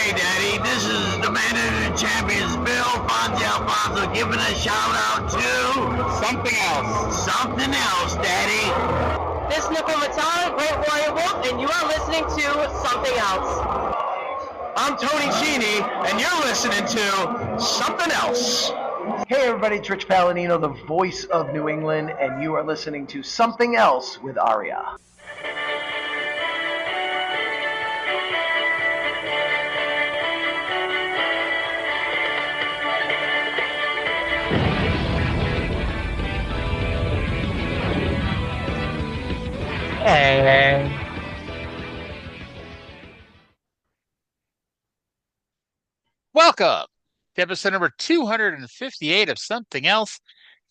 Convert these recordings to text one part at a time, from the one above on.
Hey, Daddy, this is the man of the champions, Bill Fonzie Alfonso, giving a shout out to something else. Something else, Daddy. This is Nicole Matata, Great Warrior Wolf, and you are listening to Something Else. I'm Tony Genie, and you're listening to Something Else. Hey everybody, it's Rich Palladino, the voice of New England, and you are listening to Something Else with Aria. Hey. Welcome to episode number 258 of Something Else.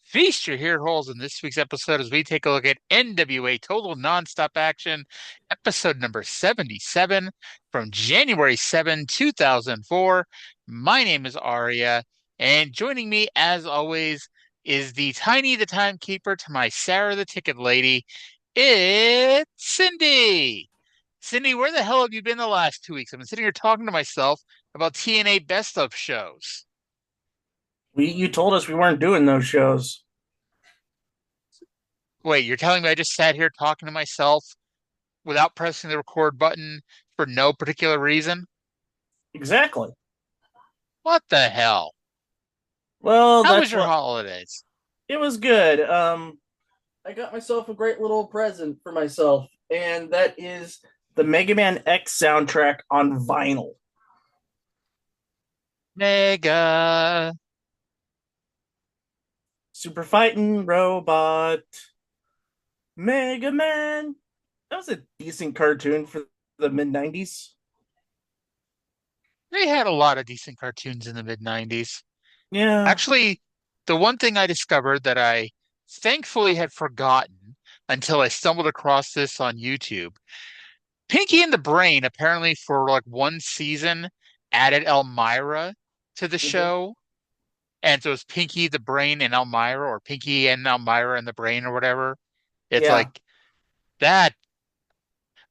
Feast your ear holes in this week's episode as we take a look at NWA Total Nonstop Action, episode number 77 from January 7, 2004. My name is Aria, and joining me, as always, is the Tiny the Timekeeper to my Sarah the Ticket Lady. It's Cindy. Cindy, where the hell have you been the last 2 weeks? I've been sitting here talking to myself about TNA best of shows. You told us we weren't doing those shows. Wait, you're telling me I just sat here talking to myself without pressing the record button for no particular reason? Exactly. What the hell? Well, How was your holidays? It was good. I got myself a great little present for myself, and that is the Mega Man X soundtrack on vinyl. Mega. Super Fighting Robot. Mega Man. That was a decent cartoon for the mid-90s. They had a lot of decent cartoons in the mid-90s. Yeah. Actually, the one thing I discovered that I thankfully had forgotten until I stumbled across this on YouTube. Pinky and the Brain, apparently for like one season, added Elmira to the show. And so it's Pinky, the Brain, and Elmira, or Pinky and Elmira and the Brain, or whatever. It's like that.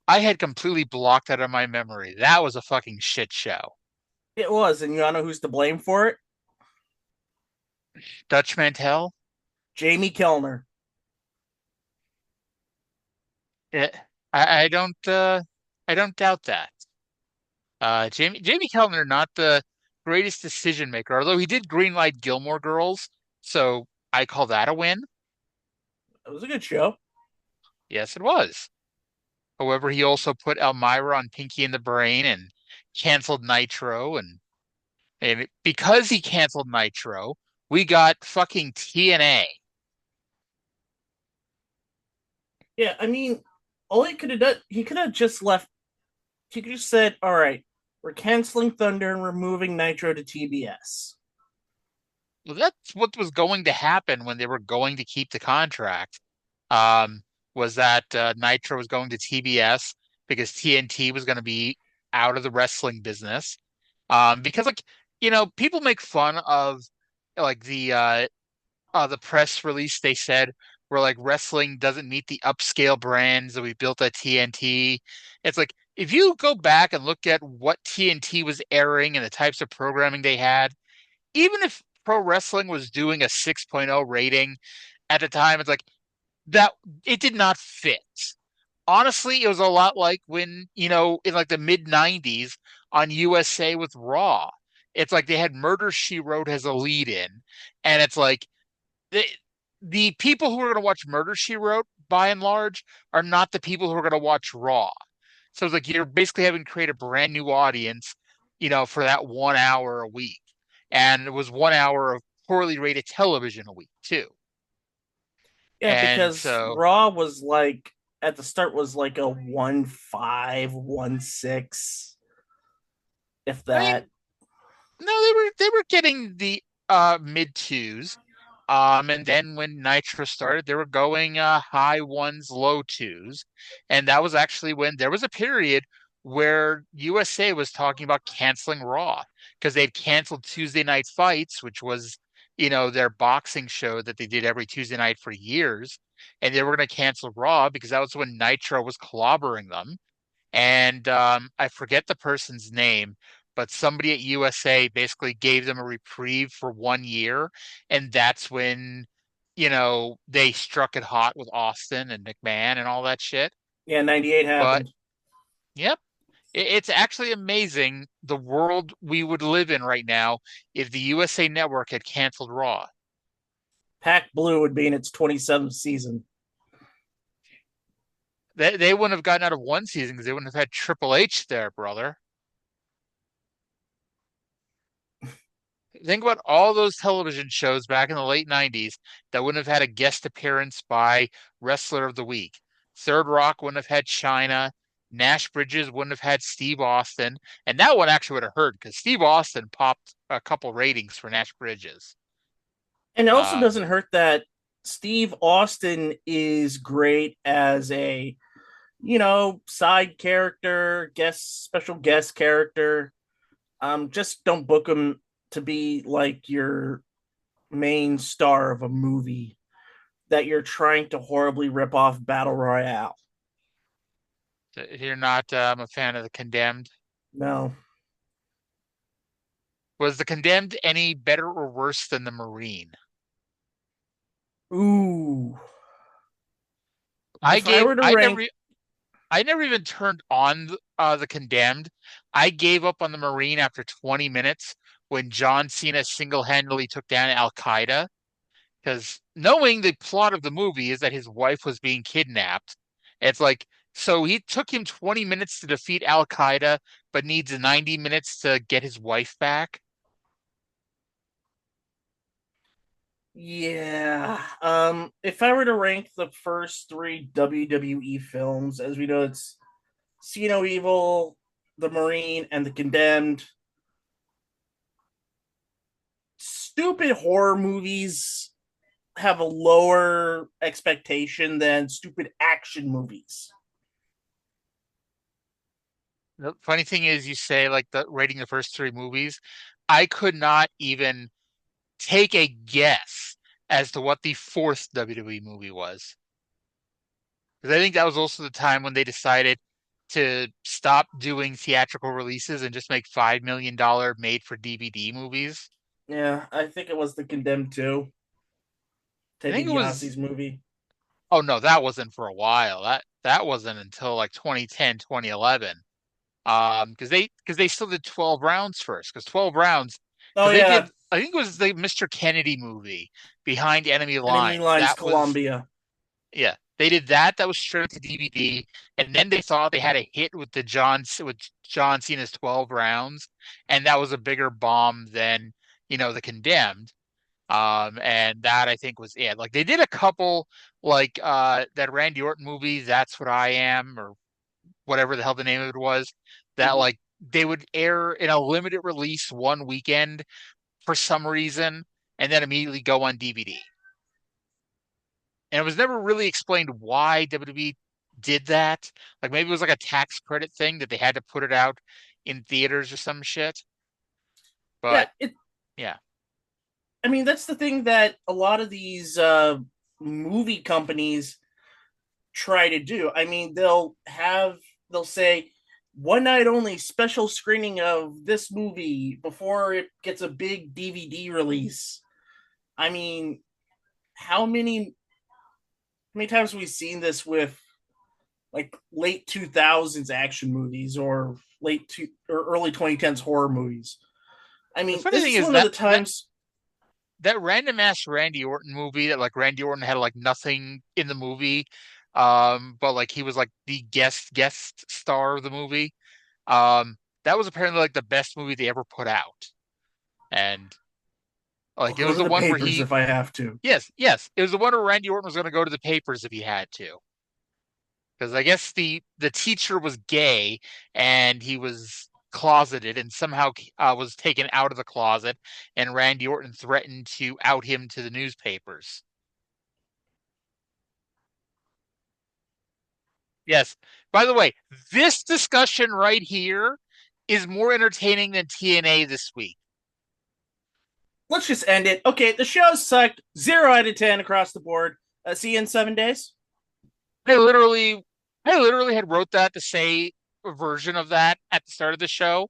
I had completely blocked out of my memory. That was a fucking shit show. It was, and you wanna know who's to blame for it? Dutch Mantel? Jamie Kellner. I don't doubt that. Jamie Kellner, not the greatest decision maker, although he did greenlight Gilmore Girls, so I call that a win. It was a good show. Yes, it was. However, he also put Elmira on Pinky and the Brain and canceled Nitro, and because he canceled Nitro, we got fucking TNA. Yeah, I mean, all he could have done, he could have just left. He could have said, all right, we're canceling Thunder and we're moving Nitro to TBS. Well, that's what was going to happen when they were going to keep the contract. Was that Nitro was going to TBS because TNT was going to be out of the wrestling business. Because people make fun of like the press release they said where like wrestling doesn't meet the upscale brands that we built at TNT. It's like if you go back and look at what TNT was airing and the types of programming they had, even if pro wrestling was doing a 6.0 rating at the time, it's like that it did not fit. Honestly, it was a lot like when, in like the mid 90s on USA with Raw. It's like they had Murder She Wrote as a lead in, and it's like the people who are going to watch Murder She Wrote, by and large, are not the people who are going to watch Raw. So it's like you're basically having to create a brand new audience, for that 1 hour a week. And it was 1 hour of poorly rated television a week, too. Yeah, And because so, Raw was like, at the start, was like a 1.5, 1.6, if that. No, they were getting the mid twos. And then when Nitro started, they were going high ones, low twos. And that was actually when there was a period where USA was talking about canceling Raw because they'd canceled Tuesday Night Fights, which was, their boxing show that they did every Tuesday night for years. And they were going to cancel Raw because that was when Nitro was clobbering them. And I forget the person's name, but somebody at USA basically gave them a reprieve for 1 year, and that's when, they struck it hot with Austin and McMahon and all that shit. Yeah, 98 But happened. yep, it's actually amazing the world we would live in right now if the USA Network had canceled Raw. Pac Blue would be in its 27th season. They wouldn't have gotten out of one season because they wouldn't have had Triple H there, brother. Think about all those television shows back in the late 90s that wouldn't have had a guest appearance by Wrestler of the Week. Third Rock wouldn't have had China. Nash Bridges wouldn't have had Steve Austin. And that one actually would have hurt because Steve Austin popped a couple ratings for Nash Bridges. And it also doesn't hurt that Steve Austin is great as a, side character, special guest character. Just don't book him to be like your main star of a movie that you're trying to horribly rip off Battle Royale. You're not a fan of The Condemned? No. Was The Condemned any better or worse than The Marine? Ooh. I never even turned on The Condemned. I gave up on The Marine after 20 minutes when John Cena single-handedly took down Al Qaeda. Because knowing the plot of the movie is that his wife was being kidnapped, it's like, so he took him 20 minutes to defeat Al Qaeda, but needs 90 minutes to get his wife back. Yeah. If I were to rank the first 3 WWE films, as we know, it's See No Evil, The Marine, and The Condemned. Stupid horror movies have a lower expectation than stupid action movies. The funny thing is, you say like the rating the first 3 movies. I could not even take a guess as to what the fourth WWE movie was. Because I think that was also the time when they decided to stop doing theatrical releases and just make $5 million made for DVD movies. Yeah, I think it was The Condemned 2. I think it was movie. Oh no, that wasn't for a while. That wasn't until like 2010, 2011. Because they still did 12 rounds first. Because 12 rounds. Oh They yeah, did. I think it was the Mr. Kennedy movie, Behind Enemy Enemy Lines. Lines That was Columbia. Yeah. They did that. That was straight to DVD, and then they thought they had a hit with John Cena's 12 rounds, and that was a bigger bomb than The Condemned. And that I think was it. Like they did a couple like that Randy Orton movie, That's What I Am, or whatever the hell the name of it was, that like they would air in a limited release one weekend for some reason, and then immediately go on DVD. And it was never really explained why WWE did that. Like maybe it was like a tax credit thing that they had to put it out in theaters or some shit. But yeah. I mean, that's the thing that a lot of these movie companies try to do. I mean, they'll say one night only special screening of this movie before it gets a big DVD release. I mean, how many times have we seen this with like late 2000s action movies or early 2010s horror movies? I mean, this is one of the times that random ass Randy Orton movie that like Randy Orton had like nothing in the movie, but like he was like the guest star of the movie. That was apparently like the best movie they ever put out, and like it was the one where he, if I have to. Yes, it was the one where Randy Orton was going to go to the papers if he had to, because I guess the teacher was gay and he was closeted and somehow was taken out of the closet, and Randy Orton threatened to out him to the newspapers. Yes. By the way, this discussion right here is more entertaining than TNA this week. Let's just end it. Okay, the show sucked. 0 out of 10 across the board. See you in 7 days. I literally had wrote that to say a version of that at the start of the show.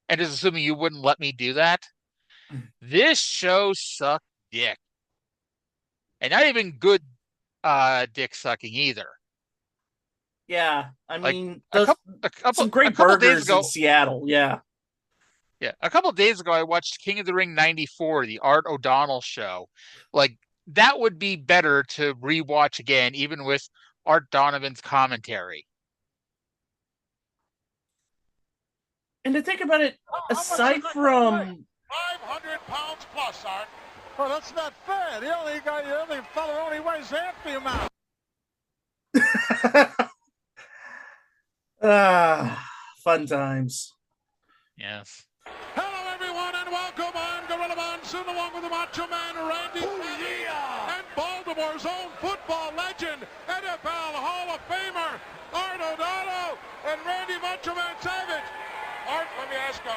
and just assuming you wouldn't let me do that, this show sucked dick. And not even good dick sucking either. Yeah, I Like mean, a couple some a great couple days burgers in ago, Seattle. Yeah. yeah, a couple days ago I watched King of the Ring 94, the Art O'Donnell show. Like that would be better to rewatch again, even with Art Donovan's commentary. And to think about it, aside from 500 pounds plus, Art. Well, that's not fair. The only fellow only weighs half the amount. Fun times. Yes. Hello, everyone, and welcome on Gorilla Monsoon, along with the Macho Man Randy and Baltimore's own football legend, NFL Hall of Famer Art O'Donnell and Randy Macho Man Savage. Art, let me ask you,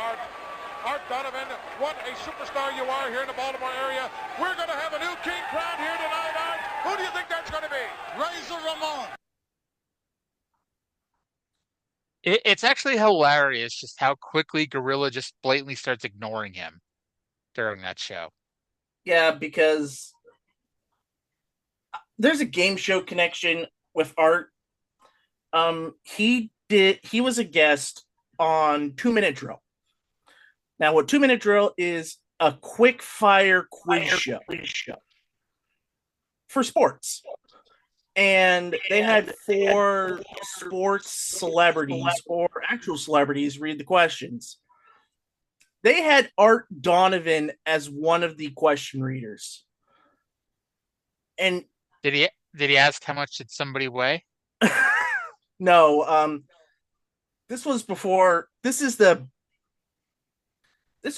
Art Donovan, what a superstar you are here in the Baltimore area. We're going to have a new king crowned here tonight, Art. Who do you think that's going to be? Razor Ramon. It's actually hilarious just how quickly Gorilla just blatantly starts ignoring him during that show. Yeah, because there's a game show connection with Art. He was a guest on 2 Minute Drill. Now, what 2 Minute Drill is a quick fire quiz show for sports. And they had 4 sports celebrities or actual celebrities read the questions. They had Art Donovan as one of the question readers. And did he ask how much did somebody weigh? No, this was before. This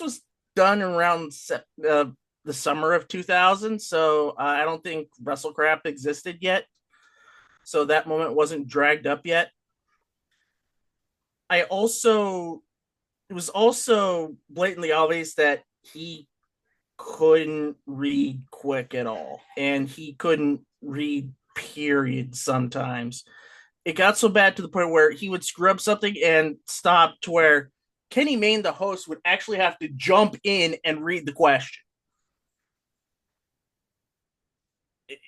was done around the summer of 2000, so I don't think WrestleCrap existed yet. So that moment wasn't dragged up yet. It was also blatantly obvious that he couldn't read quick at all, and he couldn't read period sometimes. It got so bad to the point where he would screw up something and stop, to where Kenny Mayne, the host, would actually have to jump in and read the question.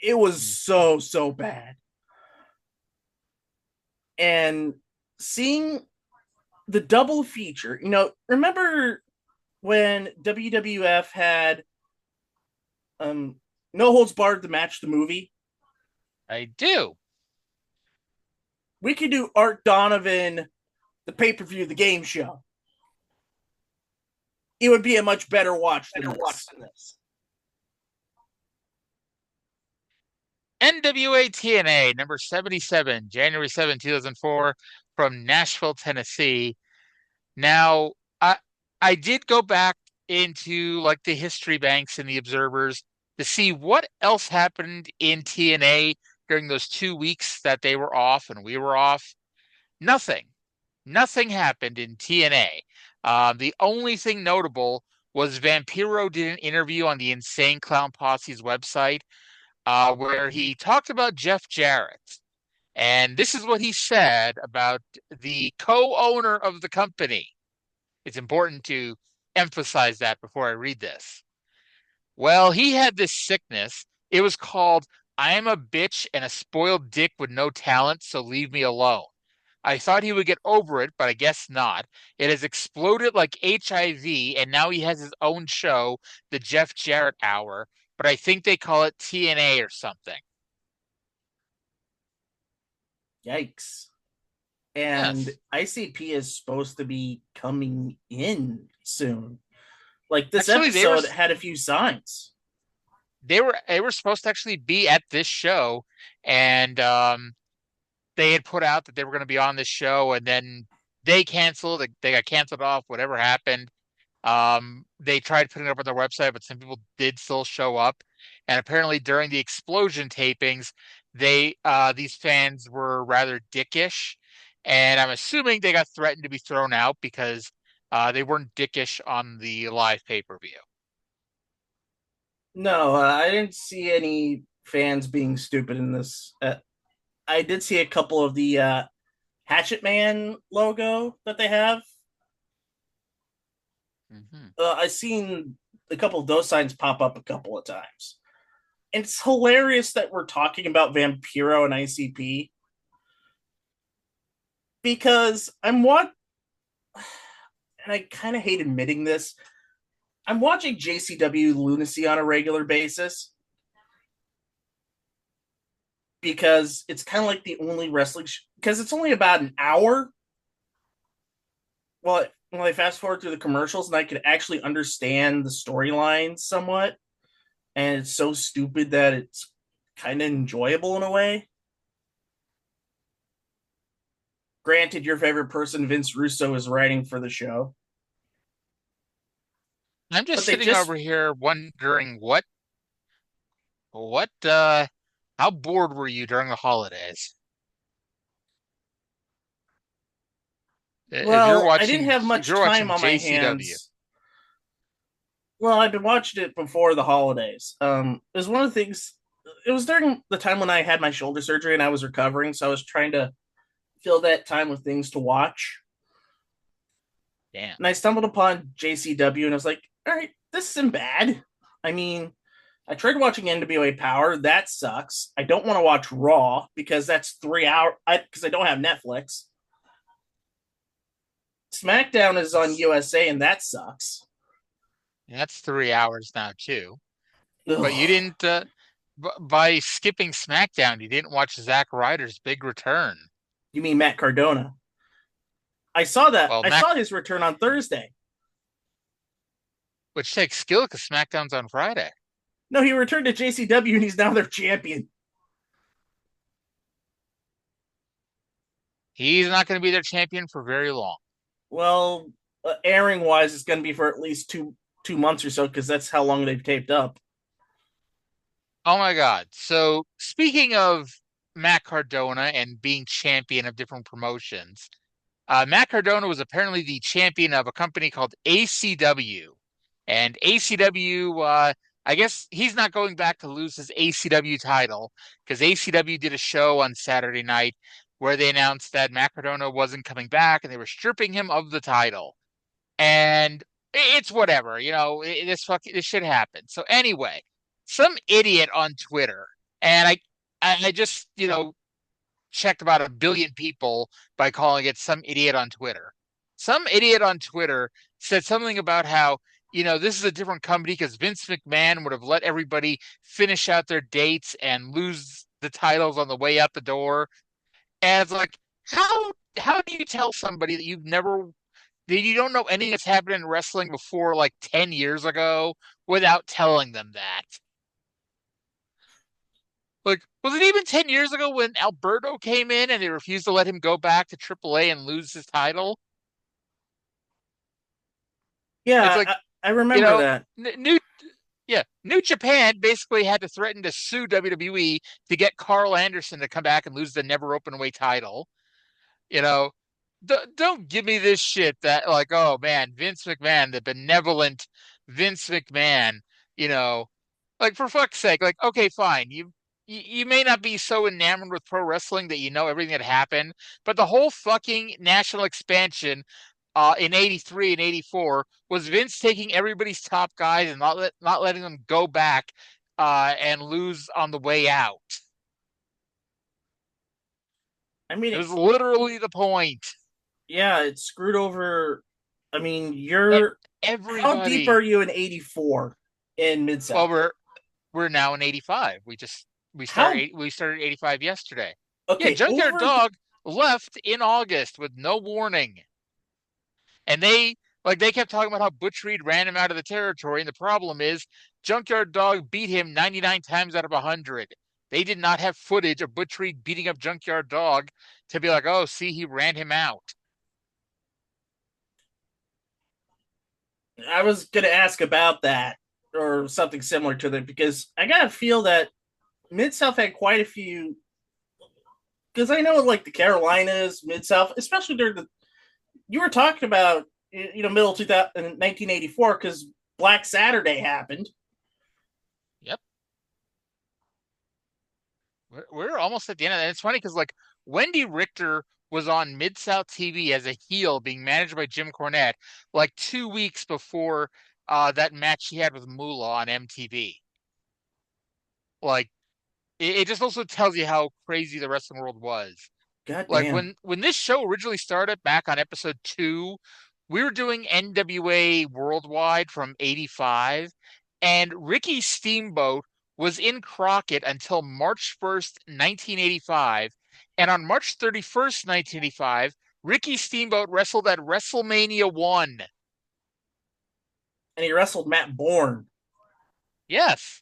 It was so bad. And seeing the double feature, remember when WWF had No Holds Barred, the match, the movie? I do. We could do Art Donovan, the pay-per-view, the game show. It would be a much better watch than this. NWA TNA number 77, January 7, 2004, from Nashville, Tennessee. Now, I did go back into like the history banks and the observers to see what else happened in TNA during those 2 weeks that they were off and we were off. Nothing happened in TNA. The only thing notable was Vampiro did an interview on the Insane Clown Posse's website where he talked about Jeff Jarrett. And this is what he said about the co-owner of the company. It's important to emphasize that before I read this. Well, he had this sickness. It was called I am a bitch and a spoiled dick with no talent, so leave me alone. I thought he would get over it, but I guess not. It has exploded like HIV, and now he has his own show, the Jeff Jarrett Hour, but I think they call it TNA or something. Yikes. And Yes. ICP is supposed to be coming in soon. Like this Actually, episode had a few signs. They were supposed to actually be at this show, and they had put out that they were going to be on this show, and then they canceled. They got canceled off. Whatever happened. They tried putting it up on their website, but some people did still show up. And apparently, during the Explosion tapings, these fans were rather dickish, and I'm assuming they got threatened to be thrown out because they weren't dickish on the live pay-per-view. No, I didn't see any fans being stupid in this. I did see a couple of the Hatchet Man logo that they have. I've seen a couple of those signs pop up a couple of times. And it's hilarious that we're talking about Vampiro and ICP because and I kind of hate admitting this, I'm watching JCW Lunacy on a regular basis because it's kind of like the only wrestling because it's only about an hour. Well, when I fast forward through the commercials and I could actually understand the storyline somewhat, and it's so stupid that it's kind of enjoyable in a way. Granted, your favorite person, Vince Russo, is writing for the show. I'm just sitting over here wondering how bored were you during the holidays? Well, I didn't have much time on my JCW. hands. Well, I've been watching it before the holidays. It was one of the things. It was during the time when I had my shoulder surgery and I was recovering, so I was trying to fill that time with things to watch. Damn. And I stumbled upon JCW and I was like, all right, this isn't bad. I mean, I tried watching NWA Power. That sucks. I don't want to watch Raw because that's 3 hours because I don't have Netflix. SmackDown is on USA and that sucks. That's 3 hours now too. Ugh. But you didn't by skipping SmackDown, you didn't watch Zack Ryder's big return. You mean Matt Cardona? I saw that. Well, I saw his return on Thursday. Which takes skill because SmackDown's on Friday. No, he returned to JCW and he's now their champion. He's not going to be their champion for very long. Well, airing wise, it's going to be for at least two months or so because that's how long they've taped up. Oh my God. So speaking of Matt Cardona and being champion of different promotions, Matt Cardona was apparently the champion of a company called ACW. And ACW, I guess he's not going back to lose his ACW title because ACW did a show on Saturday night where they announced that Matt Cardona wasn't coming back and they were stripping him of the title. And it's whatever, this shit happened. So anyway, some idiot on Twitter, and I just, checked about 1 billion people by calling it some idiot on Twitter. Some idiot on Twitter said something about how, this is a different company because Vince McMahon would have let everybody finish out their dates and lose the titles on the way out the door. And it's like, how do you tell somebody that you don't know anything that's happened in wrestling before like 10 years ago without telling them that? Like, was it even 10 years ago when Alberto came in and they refused to let him go back to AAA and lose his title? Yeah, like, I remember that. New Japan basically had to threaten to sue WWE to get Carl Anderson to come back and lose the never open weight title. Don't give me this shit that like, oh man, Vince McMahon, the benevolent Vince McMahon, like for fuck's sake, like, okay, fine. You may not be so enamored with pro wrestling that you know everything that happened, but the whole fucking national expansion in 83 and 84 was Vince taking everybody's top guys and not letting them go back and lose on the way out. I mean, it was literally the point. Yeah, it screwed over. I mean, everybody. How deep are you in 84 in Mid-South? Well, we're now in 85. We started 85 yesterday. Okay, yeah, Junkyard Dog left in August with no warning. And they kept talking about how Butch Reed ran him out of the territory. And the problem is Junkyard Dog beat him 99 times out of 100. They did not have footage of Butch Reed beating up Junkyard Dog to be like, oh, see, he ran him out. I was going to ask about that or something similar to that because I got to feel that Mid-South had quite a few, because I know like the Carolinas, Mid-South, especially during you were talking about, middle 1984 because Black Saturday happened. Yep. We're almost at the end of that. It's funny because like Wendy Richter was on Mid-South TV as a heel being managed by Jim Cornette like 2 weeks before that match he had with Moolah on MTV. Like, it just also tells you how crazy the wrestling world was. God Like damn. when this show originally started back on episode 2, we were doing NWA Worldwide from 85, and Ricky Steamboat was in Crockett until March 1st, 1985. And on March 31st, 1985, Ricky Steamboat wrestled at WrestleMania 1. And he wrestled Matt Bourne. Yes.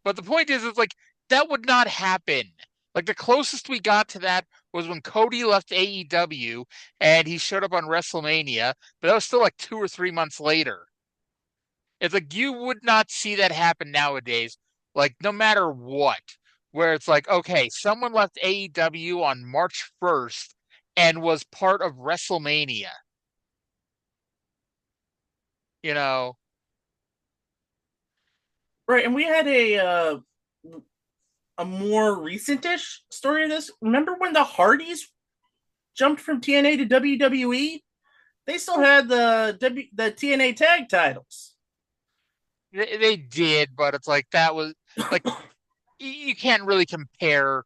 But the point is, it's like, that would not happen. Like, the closest we got to that was when Cody left AEW and he showed up on WrestleMania, but that was still like 2 or 3 months later. It's like, you would not see that happen nowadays, like, no matter what, where it's like, okay, someone left AEW on March 1st and was part of WrestleMania. You know? Right, and we had a more recent-ish story of this. Remember when the Hardys jumped from TNA to WWE? They still had the TNA tag titles. They did, but it's like, that was, like, you can't really compare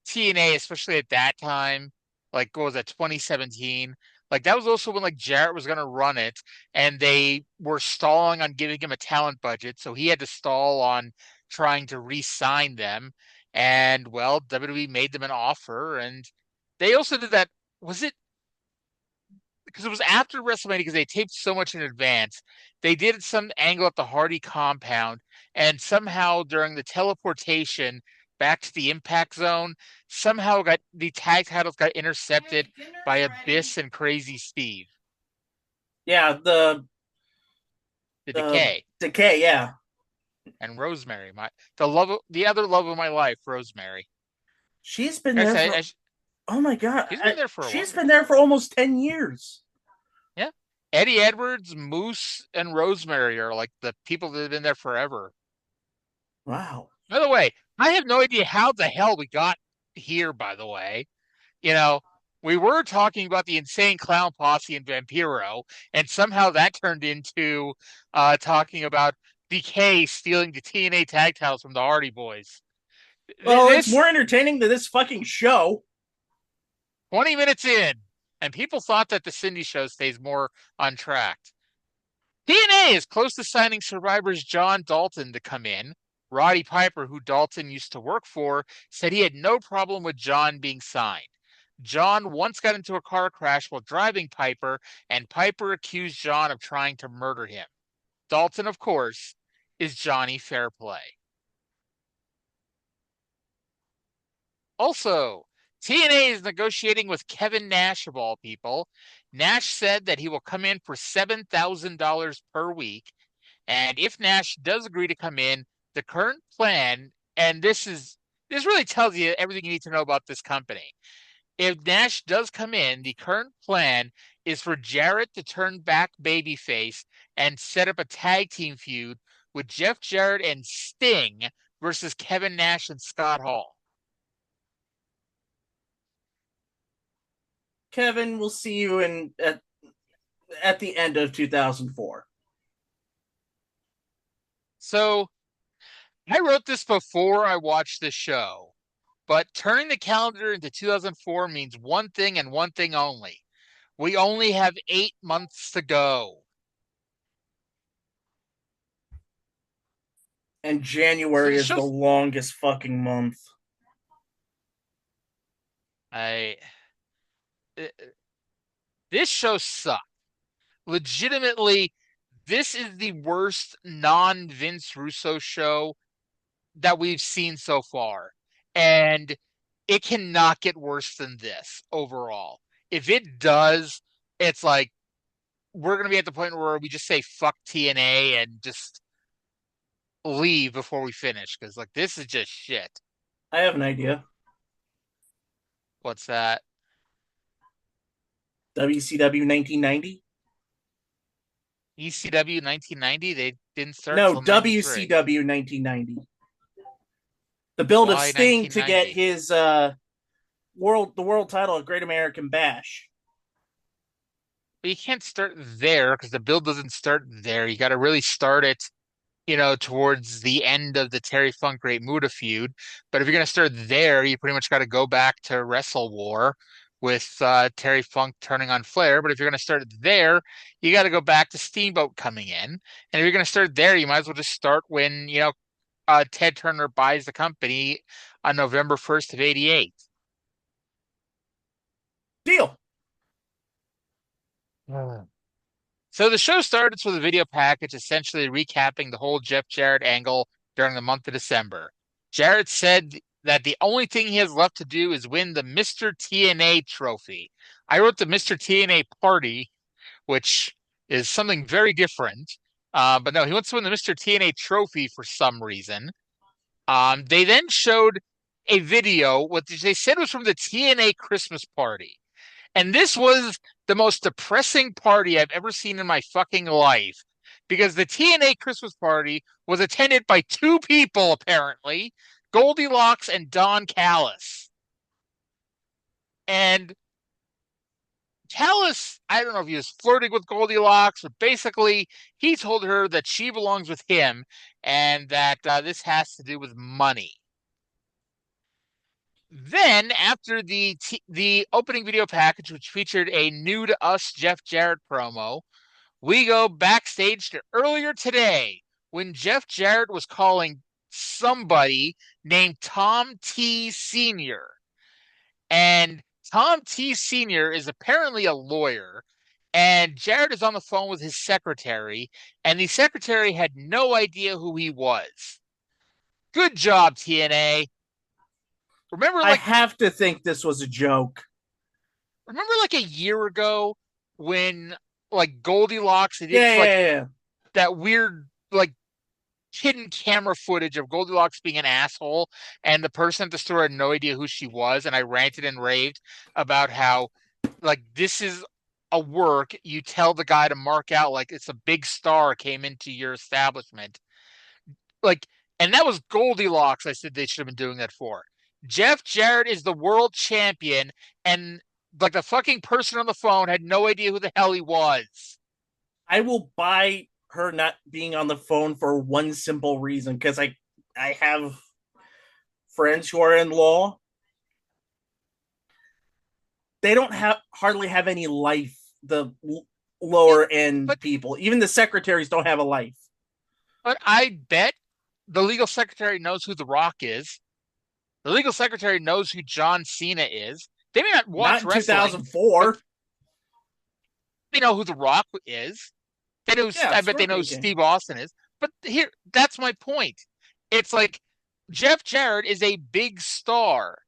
TNA, especially at that time. Like, what was that, 2017? Like, that was also when, like, Jarrett was going to run it, and they were stalling on giving him a talent budget, so he had to stall on trying to re-sign them. And, well, WWE made them an offer, and they also did that. Was it because it was after WrestleMania, because they taped so much in advance? They did some angle at the Hardy compound, and somehow during the teleportation back to the Impact Zone, somehow got the tag titles got intercepted by Abyss and Crazy Steve. Yeah, the Decay Decay, yeah. and Rosemary, the other love of my life, Rosemary. She's been there for, oh my god, she's been there for she's been there for almost 10 years. Yeah. Eddie Edwards, Moose, and Rosemary are like the people that have been there forever. Wow. By the way, I have no idea how the hell we got here, by the way. You know, we were talking about the Insane Clown Posse and Vampiro, and somehow that turned into talking about Decay stealing the TNA tag titles from the Hardy Boys. Well, it's more entertaining than this fucking show. 20 minutes in, and people thought that the Cindy show stays more on track. TNA is close to signing Survivor's John Dalton to come in. Roddy Piper, who Dalton used to work for, said he had no problem with John being signed. John once got into a car crash while driving Piper, and Piper accused John of trying to murder him. Dalton, of course, is Johnny Fairplay. Also, TNA is negotiating with Kevin Nash, of all people. Nash said that he will come in for $7,000 per week, and if Nash does agree to come in, the current plan, and this really tells you everything you need to know about this company. If Nash does come in, the current plan is for Jarrett to turn back babyface and set up a tag team feud with Jeff Jarrett and Sting versus Kevin Nash and Scott Hall. Kevin, we'll see you at the end of 2004. So, I wrote this before I watched the show, but turning the calendar into 2004 means one thing and one thing only. We only have 8 months to go. And January is the longest fucking month. This show sucked. Legitimately, this is the worst non-Vince Russo show that we've seen so far. And it cannot get worse than this overall. If it does, it's like, we're going to be at the point where we just say fuck TNA and just leave before we finish. Because, like, this is just shit. I have an idea. What's that? WCW 1990? ECW 1990? They didn't start No, until 93. WCW 1990. The build of Sting to get his world title at Great American Bash. But you can't start there because the build doesn't start there. You got to really start it, towards the end of the Terry Funk Great Muta feud. But if you're going to start there, you pretty much got to go back to Wrestle War with Terry Funk turning on Flair. But if you're going to start there, you got to go back to Steamboat coming in. And if you're going to start there, you might as well just start when, Ted Turner buys the company on November 1st of 88. Deal. So the show starts with a video package essentially recapping the whole Jeff Jarrett angle during the month of December. Jarrett said that the only thing he has left to do is win the Mr. TNA trophy. I wrote the Mr. TNA party, which is something very different. But no, he wants to win the Mr. TNA trophy for some reason. They then showed a video, what they said was from the TNA Christmas party. And this was the most depressing party I've ever seen in my fucking life. Because the TNA Christmas party was attended by two people, apparently, Goldilocks and Don Callis. And Callis, I don't know if he was flirting with Goldilocks, but basically he told her that she belongs with him and that this has to do with money. Then, after the opening video package, which featured a new to us Jeff Jarrett promo, we go backstage to earlier today when Jeff Jarrett was calling somebody named Tom T. Sr. And Tom T. Sr. is apparently a lawyer, and Jarrett is on the phone with his secretary, and the secretary had no idea who he was. Good job, TNA. Remember, I have to think this was a joke. Remember, like a year ago, when Goldilocks did that weird hidden camera footage of Goldilocks being an asshole, and the person at the store had no idea who she was, and I ranted and raved about how this is a work. You tell the guy to mark out it's a big star came into your establishment, and that was Goldilocks. I said they should have been doing that for. Jeff Jarrett is the world champion, and the fucking person on the phone had no idea who the hell he was. I will buy her not being on the phone for one simple reason, because I have friends who are in law. They don't hardly have any life. The lower end people, even the secretaries, don't have a life. But I bet the legal secretary knows who The Rock is. The legal secretary knows who John Cena is. They may not watch wrestling. 2004. They know who The Rock is. They know. I bet they know who Steve Austin is. But that's my point. It's Jeff Jarrett is a big star.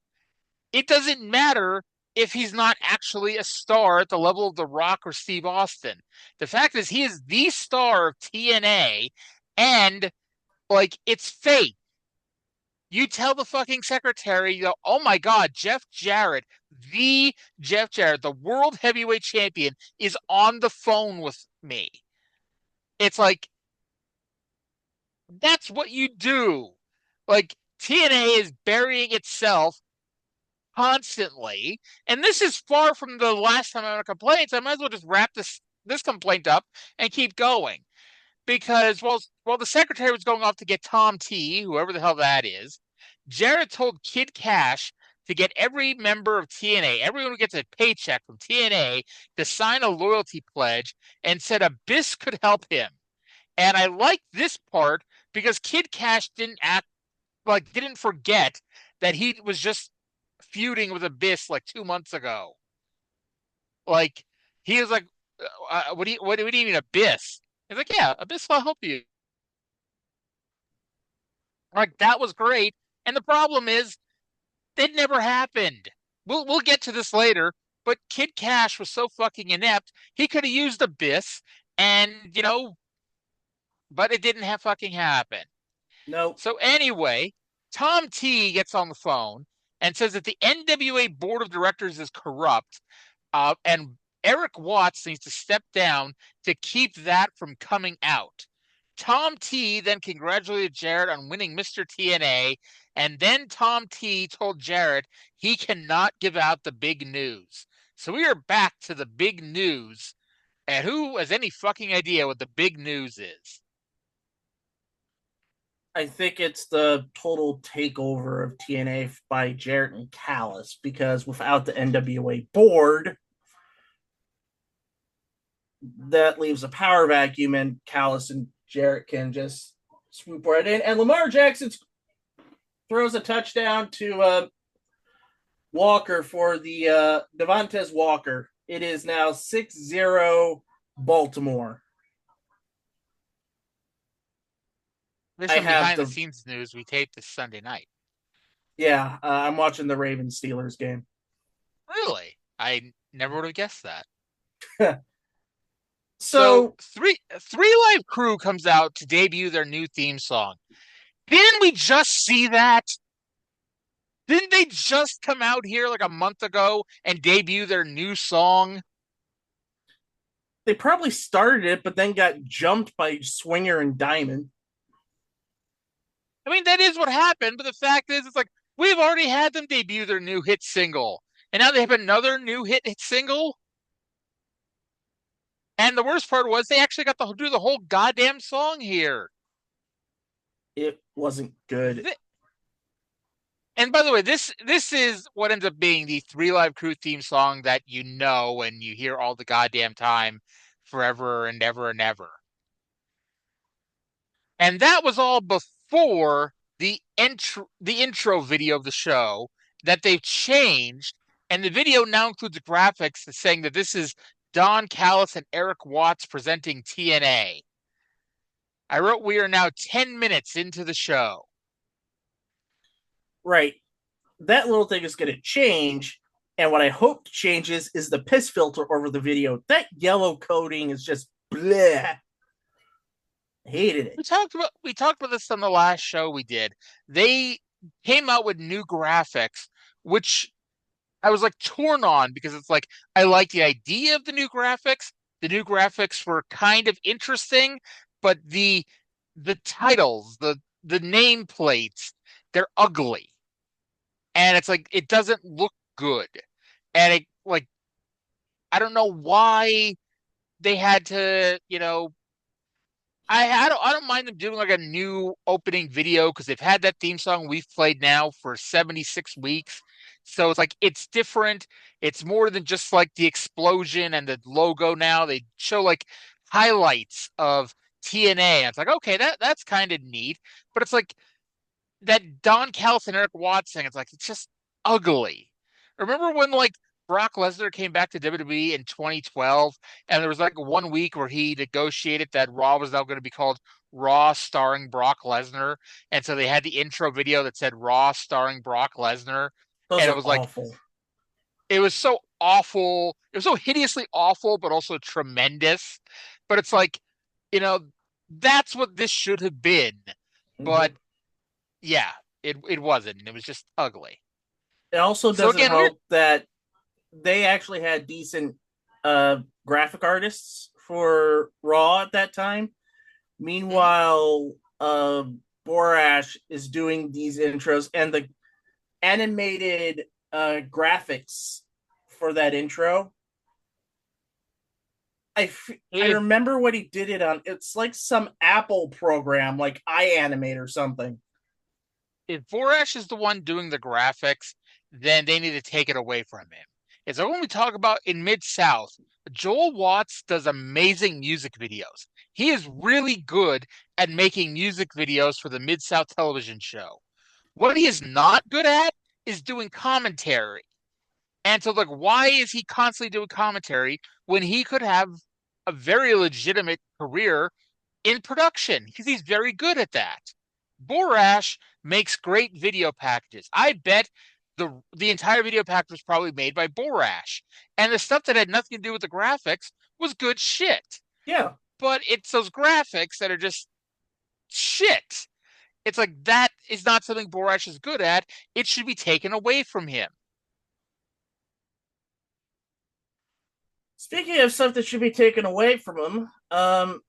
It doesn't matter if he's not actually a star at the level of The Rock or Steve Austin. The fact is, he is the star of TNA, and it's fake. You tell the fucking secretary, oh my God, Jeff Jarrett, the world heavyweight champion, is on the phone with me. It's that's what you do. TNA is burying itself constantly, and this is far from the last time I had a complaint, so I might as well just wrap this complaint up and keep going. Because while the secretary was going off to get Tom T, whoever the hell that is, Jarrett told Kid Cash to get every member of TNA, everyone who gets a paycheck from TNA, to sign a loyalty pledge, and said Abyss could help him. And I like this part because Kid Cash didn't forget that he was just feuding with Abyss 2 months ago. He was what do you mean Abyss? He's yeah, Abyss will help you. That was great. And the problem is, it never happened. We'll get to this later, but Kid Cash was so fucking inept, he could have used Abyss, and, but it didn't fucking happen. No. So anyway, Tom T gets on the phone and says that the NWA board of directors is corrupt, and Eric Watts needs to step down to keep that from coming out. Tom T then congratulated Jarrett on winning Mr. TNA, and then Tom T told Jarrett he cannot give out the big news. So we are back to the big news, and who has any fucking idea what the big news is? I think it's the total takeover of TNA by Jarrett and Callis, because without the NWA board, that leaves a power vacuum, and Callis and Jarrett can just swoop right in. And Lamar Jackson throws a touchdown to Walker for the Devontae Walker. It is now 6-0 Baltimore. There's some behind the scenes news. We taped this Sunday night. Yeah, I'm watching the Ravens Steelers game. Really? I never would have guessed that. So Three Live Crew comes out to debut their new theme song. Didn't we just see that? Didn't they just come out here like a month ago and debut their new song? They probably started it, but then got jumped by Swinger and Diamond. I mean, that is what happened, but the fact is, it's like, we've already had them debut their new hit single, and now they have another new hit single? And the worst part was they actually got to do the whole goddamn song here. It wasn't good. And by the way, this is what ends up being the Three Live Crew theme song that you know and you hear all the goddamn time, forever and ever and ever. And that was all before the intro video of the show that they've changed, and the video now includes graphics saying that this is Don Callis and Eric Watts presenting TNA. I wrote we are now 10 minutes into the show. Right. That little thing is going to change, and what I hope changes is the piss filter over the video. That yellow coating is just bleh. Hated it. We talked about this on the last show we did. They came out with new graphics, which I was like torn on, because it's like I like the idea of the new graphics. The new graphics were kind of interesting, but the titles, the nameplates, they're ugly. And it's like it doesn't look good. And it, like, I don't know why they had to, I don't mind them doing like a new opening video, because they've had that theme song we've played now for 76 weeks. So it's like it's different. It's more than just like the explosion and the logo now. They show like highlights of TNA. And it's like, okay, that's kind of neat. But it's like that Don Callis and Eric Watts thing, it's like it's just ugly. Remember when like Brock Lesnar came back to WWE in 2012, and there was like 1 week where he negotiated that Raw was now going to be called Raw starring Brock Lesnar, and so they had the intro video that said Raw starring Brock Lesnar, and it was awful. Like it was so awful, it was so hideously awful, but also tremendous. But it's like, that's what this should have been, but yeah, it wasn't. It was just ugly. It also doesn't help that they actually had decent graphic artists for Raw at that time. Meanwhile, Borash is doing these intros, and the animated graphics for that intro. I remember what he did it on. It's like some Apple program, like iAnimate or something. If Borash is the one doing the graphics, then they need to take it away from him. It's like when we talk about in Mid-South, Joel Watts does amazing music videos. He is really good at making music videos for the Mid-South television show. What he is not good at is doing commentary. And so, like, why is he constantly doing commentary when he could have a very legitimate career in production? Because he's very good at that. Borash makes great video packages. I bet the entire video package was probably made by Borash. And the stuff that had nothing to do with the graphics was good shit. Yeah. But it's those graphics that are just shit. It's like that is not something Borash is good at. It should be taken away from him. Speaking of stuff that should be taken away from him,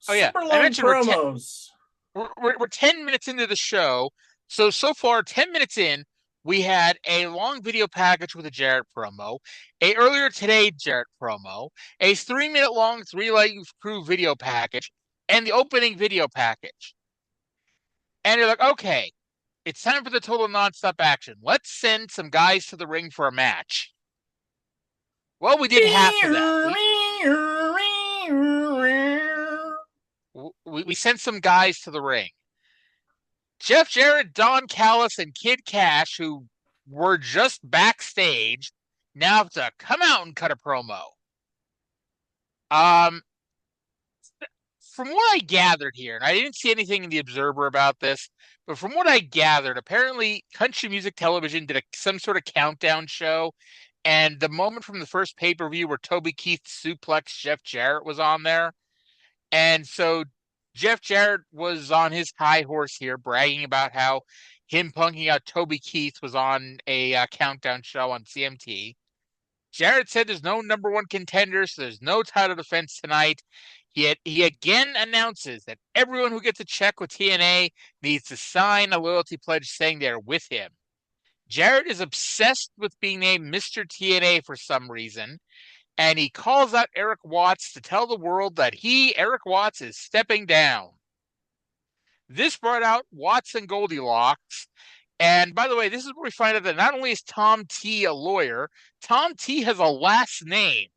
Oh yeah, Super I long mentioned promos. we're 10 minutes into the show. So far, 10 minutes in, we had a long video package with a Jarrett promo, a earlier today Jarrett promo, a 3 minute long 3 light crew video package, and the opening video package. And you're like, okay, it's time for the total nonstop action. Let's send some guys to the ring for a match. Well, we did half of that. We sent some guys to the ring. Jeff Jarrett, Don Callis, and Kid Cash, who were just backstage, now have to come out and cut a promo. From what I gathered here, and I didn't see anything in the Observer about this, but from what I gathered, apparently Country Music Television did some sort of countdown show, and the moment from the first pay-per-view where Toby Keith suplexed Jeff Jarrett was on there. And so Jeff Jarrett was on his high horse here, bragging about how him punking out Toby Keith was on a countdown show on CMT. Jarrett said there's no number one contender, so there's no title defense tonight. He again announces that everyone who gets a check with TNA needs to sign a loyalty pledge saying they're with him. Jarrett is obsessed with being named Mr. TNA for some reason, and he calls out Eric Watts to tell the world that Eric Watts, is stepping down. This brought out Watts and Goldilocks. And by the way, this is where we find out that not only is Tom T a lawyer, Tom T has a last name.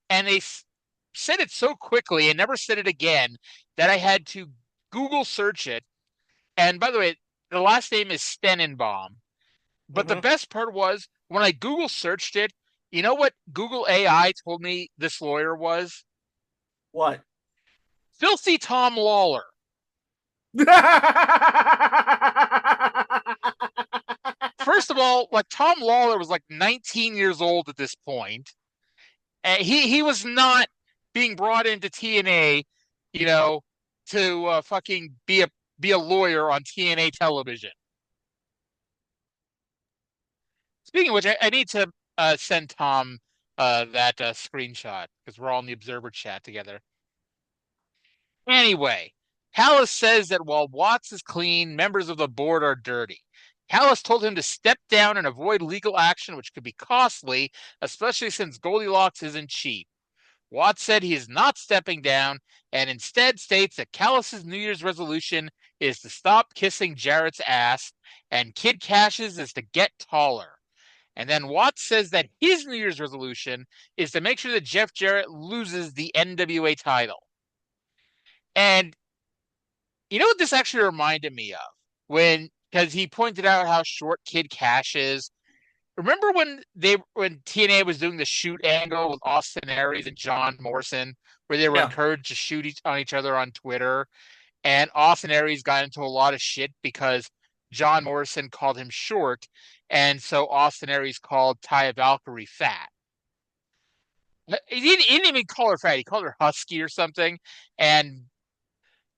And they said it so quickly and never said it again that I had to Google search it. And by the way, the last name is Stenenbaum. But the best part was when I Google searched it, you know what Google AI told me this lawyer was? What? Filthy Tom Lawler. First of all, like Tom Lawler was like 19 years old at this point. And he was not being brought into TNA, to fucking be a lawyer on TNA television. Speaking of which, I need to send Tom that screenshot because we're all in the Observer chat together. Anyway, Callis says that while Watts is clean, members of the board are dirty. Callis told him to step down and avoid legal action, which could be costly, especially since Goldilocks isn't cheap. Watts said he is not stepping down and instead states that Callis's New Year's resolution is to stop kissing Jarrett's ass and Kid Cash's is to get taller. And then Watts says that his New Year's resolution is to make sure that Jeff Jarrett loses the NWA title. And you know what this actually reminded me of? Because he pointed out how short Kid Cash is. Remember when TNA was doing the shoot angle with Austin Aries and John Morrison, where they were encouraged to shoot on each other on Twitter, and Austin Aries got into a lot of shit because John Morrison called him short, and so Austin Aries called Taya Valkyrie fat. He didn't even call her fat; he called her husky or something, and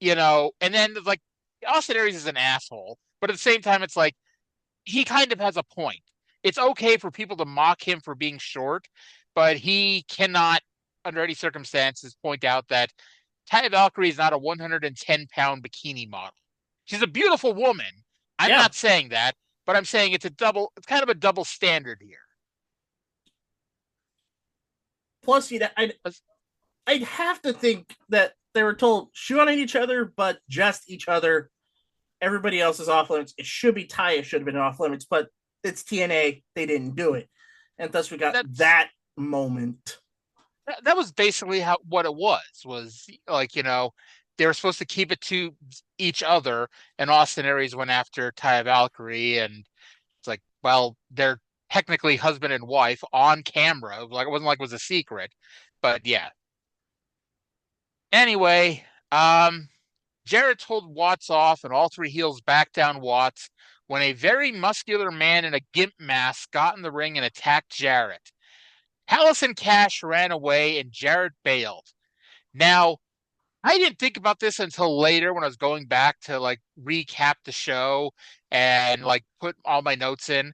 then like Austin Aries is an asshole, but at the same time, it's like he kind of has a point. It's okay for people to mock him for being short, but he cannot, under any circumstances, point out that Taya Valkyrie is not a 110-pound bikini model. She's a beautiful woman. I'm not saying that, but I'm saying it's kind of a double standard here. Plus, I'd have to think that they were told shoot on each other, but just each other. Everybody else is off limits. It should be Taya should have been off limits, but it's TNA. They didn't do it, and thus we got that moment. That was basically what it was like, they were supposed to keep it to each other, and Austin Aries went after Taya Valkyrie, and it's like, well, they're technically husband and wife on camera. Like, it wasn't like it was a secret, but yeah. Anyway, Jarrett told Watts off, and all three heels backed down Watts when a very muscular man in a gimp mask got in the ring and attacked Jarrett. Callis and Cash ran away, and Jarrett bailed. Now, I didn't think about this until later when I was going back to like recap the show and like put all my notes in.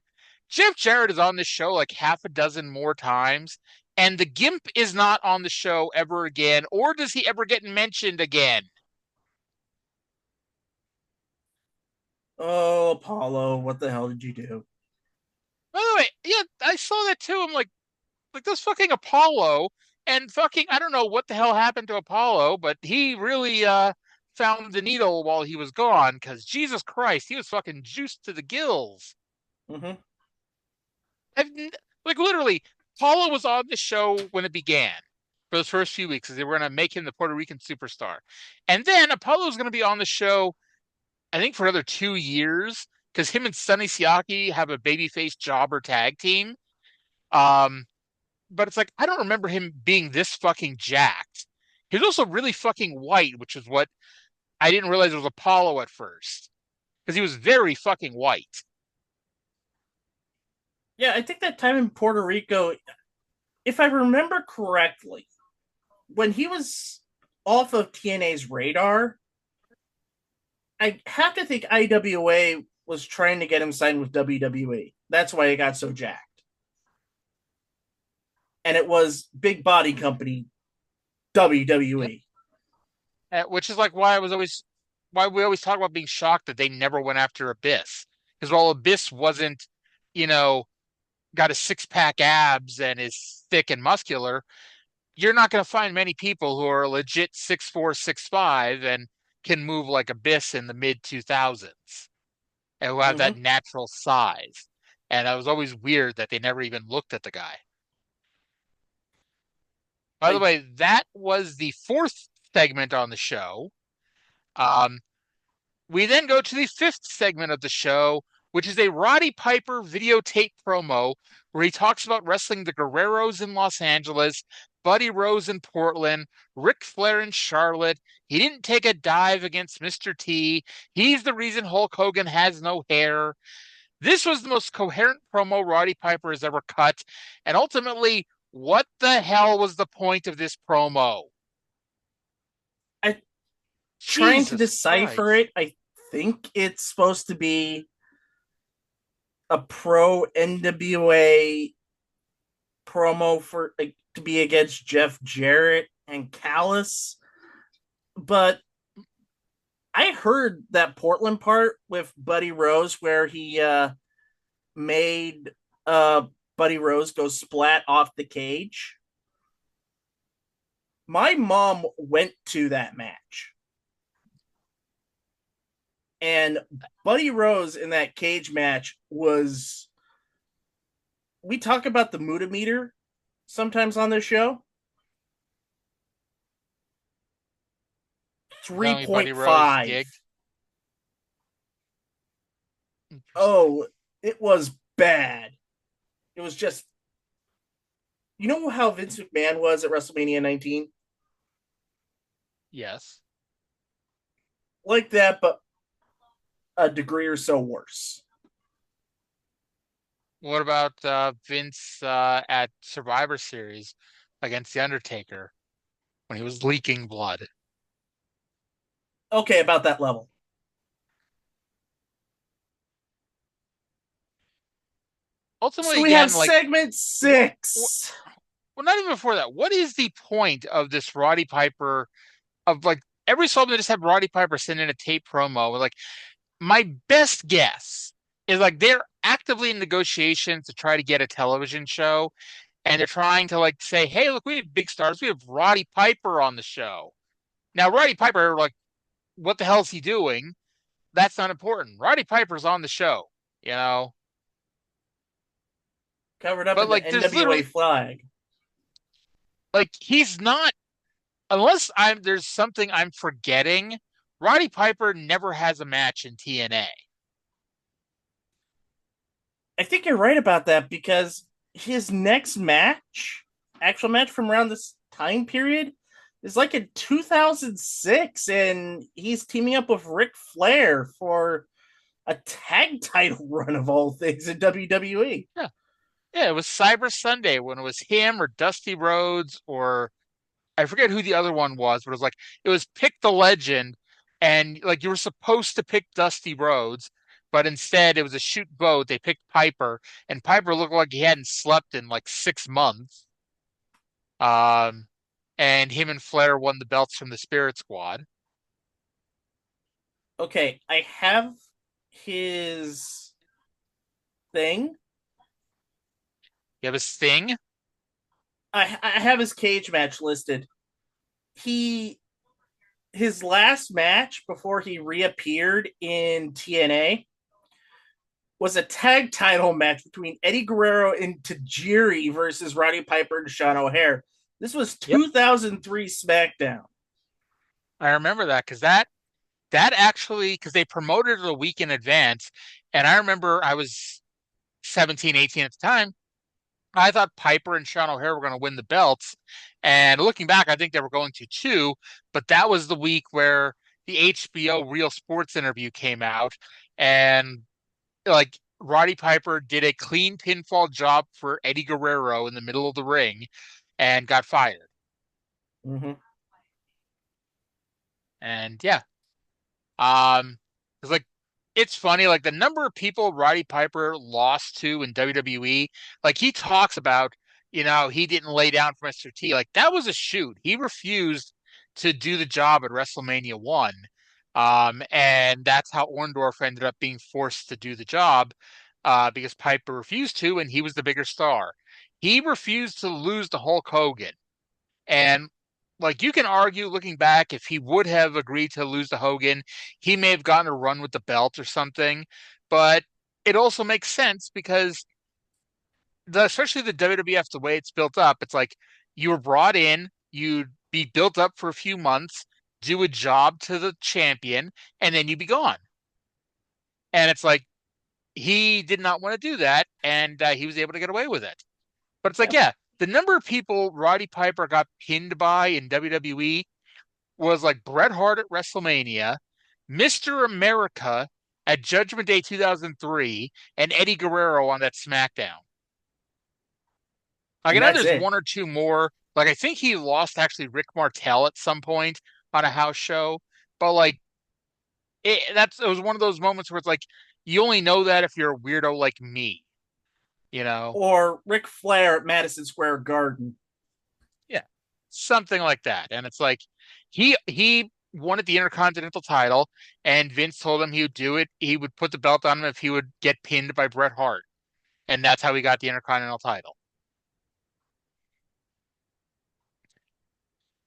Jeff Jarrett is on this show like half a dozen more times, and the gimp is not on the show ever again, or does he ever get mentioned again? Oh, Apollo, what the hell did you do? By the way, yeah, I saw that too. I'm like this fucking Apollo and fucking I don't know what the hell happened to Apollo, but he really found the needle while he was gone because Jesus Christ, he was fucking juiced to the gills. Mm-hmm. I've, like literally, Apollo was on the show when it began for those first few weeks, as they were going to make him the Puerto Rican superstar, and then Apollo was going to be on the show, I think, for another 2 years because him and Sonny Siaki have a babyface jobber tag team. Um, but it's like I don't remember him being this fucking jacked. He was also really fucking white, which is what I didn't realize it was Apollo at first because he was very fucking white. Yeah, I think that time in Puerto Rico, if I remember correctly, when he was off of TNA's radar, I have to think IWA was trying to get him signed with WWE. That's why he got so jacked. And it was big body company WWE. Which is like why we always talk about being shocked that they never went after Abyss. Because while Abyss wasn't, you know, got a six-pack abs and is thick and muscular, you're not going to find many people who are legit 6'4", 6'5", and can move like Abyss in the mid 2000s and who have that Mm-hmm. natural size. And it was always weird that they never even looked at the guy. By the I way, that was the fourth segment on the show. Um, We then go to the fifth segment of the show, which is a Roddy Piper videotape promo where he talks about wrestling the Guerreros in Los Angeles, Buddy Rose in Portland, Ric Flair in Charlotte. He didn't take a dive against Mr. T. He's the reason Hulk Hogan has no hair. This was the most coherent promo Roddy Piper has ever cut. And ultimately, what the hell was the point of this promo? trying to Jesus decipher Christ. it. I think it's supposed to be a pro NWA promo for to be against Jeff Jarrett and Callis, but I heard that Portland part with Buddy Rose where he made Buddy Rose go splat off the cage. My mom went to that match. And Buddy Rose in that cage match was. We talk about the Muda meter sometimes on this show. Tell me Buddy Rose 3.5. gigged. Oh, it was bad. It was just. You know how Vince McMahon was at WrestleMania 19? Yes. Like that, but a degree or so worse. What about Vince at Survivor Series against The Undertaker when he was leaking blood? Okay, about that level. Ultimately, So we have again, like, segment 6. well, not even before that. What is the point of this Roddy Piper of like every so often they just have Roddy Piper send in a tape promo? Like, my best guess is like they're actively in negotiations to try to get a television show, and they're trying to like say, "Hey, look, we have big stars. We have Roddy Piper on the show." Now, Roddy Piper, like, what the hell is he doing? That's not important. Roddy Piper's on the show, you know. Covered up But in the like, there's NWA literally flag. like he's not unless I'm there's something I'm forgetting. Roddy Piper never has a match in TNA. I think you're right about that because his next match, actual match from around this time period, is like in 2006, and he's teaming up with Ric Flair for a tag title run of all things in WWE. Yeah, yeah. It was Cyber Sunday when it was him or Dusty Rhodes or I forget who the other one was, but it was like it was pick the legend, and like you were supposed to pick Dusty Rhodes, but instead it was a shoot boat. They picked Piper, and Piper looked like he hadn't slept in like 6 months. Um, and him and Flair won the belts from the Spirit Squad. Okay, I have his thing. You have a Sting? I have his cage match listed. His last match before he reappeared in TNA was a tag title match between Eddie Guerrero and Tajiri versus Roddy Piper and Sean O'Haire. This was 2003 SmackDown. I remember that because that actually, because they promoted it a week in advance, and I remember I was 17, 18 at the time. I thought Piper and Sean O'Haire were going to win the belts. And looking back, I think they were going to too. But that was the week where the HBO Real Sports interview came out. And like Roddy Piper did a clean pinfall job for Eddie Guerrero in the middle of the ring and got fired. Mm-hmm. And yeah. It's like, it's funny, like the number of people Roddy Piper lost to in WWE, like he talks about, he didn't lay down for Mr. T. Like that was a shoot. He refused to do the job at WrestleMania 1. And that's how Orndorff ended up being forced to do the job, because Piper refused to, and he was the bigger star. He refused to lose to Hulk Hogan. And like you can argue looking back, if he would have agreed to lose to Hogan, he may have gotten a run with the belt or something. But it also makes sense because especially the WWF, the way it's built up, it's like you were brought in, you'd be built up for a few months, do a job to the champion, and then you'd be gone. And it's like he did not want to do that, and he was able to get away with it. But it's like, yeah, the number of people Roddy Piper got pinned by in WWE was like Bret Hart at WrestleMania, Mr. America at Judgment Day 2003, and Eddie Guerrero on that SmackDown. Like, I know there's one or two more. Like, I think he lost actually Rick Martel at some point on a house show. But like, it was one of those moments where it's like, you only know that if you're a weirdo like me. Or Ric Flair at Madison Square Garden. Yeah, something like that. And it's like he wanted the Intercontinental title, and Vince told him he would do it. He would put the belt on him if he would get pinned by Bret Hart, and that's how he got the Intercontinental title.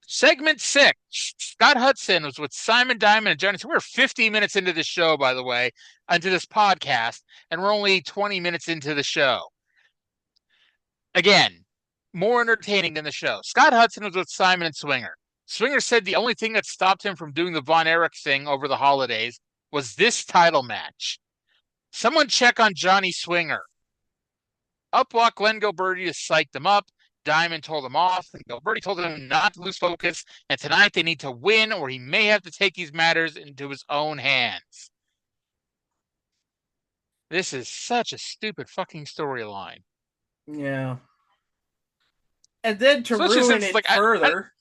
Segment 6, Scott Hudson was with Simon Diamond and Johnny. So we're 50 minutes into the show, by the way, into this podcast, and we're only 20 minutes into the show. Again, more entertaining than the show. Scott Hudson was with Simon and Swinger. Swinger said the only thing that stopped him from doing the Von Erich thing over the holidays was this title match. Someone check on Johnny Swinger. Up walked Glenn Gilberti to psych them up. Diamond told him off. Gilberti told him not to lose focus, and tonight they need to win or he may have to take these matters into his own hands. This is such a stupid fucking storyline. Yeah. And then to ruin it further.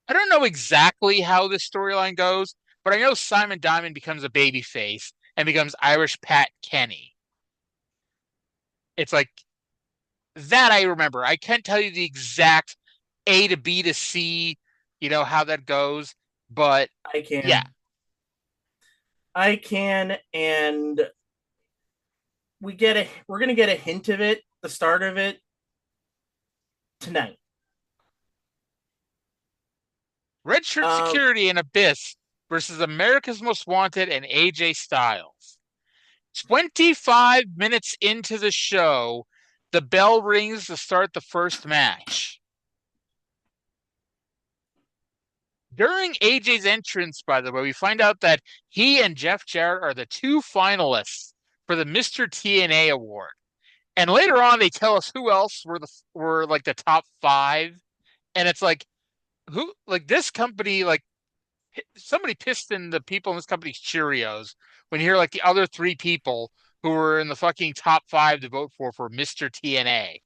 I don't know exactly how this storyline goes, but I know Simon Diamond becomes a babyface and becomes Irish Pat Kenny. It's like that I remember. I can't tell you the exact A to B to C, how that goes, but I can. Yeah. I can, and we're going to get a hint of it, the start of it, tonight. Red Shirt Security and Abyss versus America's Most Wanted and AJ Styles. 25 minutes into the show, the bell rings to start the first match. During AJ's entrance, by the way, we find out that he and Jeff Jarrett are the two finalists for the Mr. TNA award. And later on, they tell us who else were like the top 5. And it's like, who, like this company, like somebody pissed in the people in this company's Cheerios when you hear like the other 3 people who were in the fucking top 5 to vote for Mr. TNA.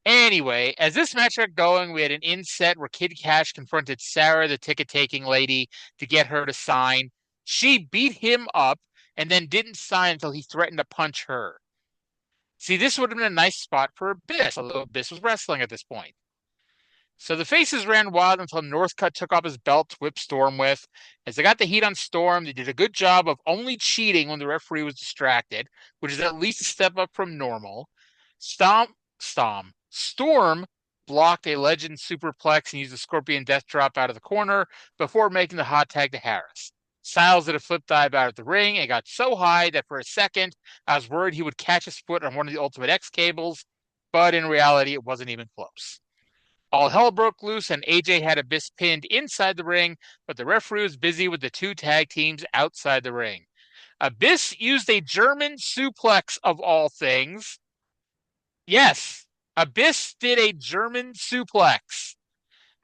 Anyway, as this match got going, we had an inset where Kid Cash confronted Sarah, the ticket-taking lady, to get her to sign. She beat him up and then didn't sign until he threatened to punch her. See, this would have been a nice spot for Abyss, although Abyss was wrestling at this point. So the faces ran wild until Northcutt took off his belt to whip Storm with. As they got the heat on Storm, they did a good job of only cheating when the referee was distracted, which is at least a step up from normal. Storm blocked a legend superplex and used a Scorpion Death Drop out of the corner before making the hot tag to Harris. Styles did a flip dive out of the ring and got so high that for a second I was worried he would catch his foot on one of the Ultimate X cables, but in reality it wasn't even close. All hell broke loose, and AJ had Abyss pinned inside the ring, but the referee was busy with the two tag teams outside the ring. Abyss used a German suplex of all things. Yes, Abyss did a German suplex,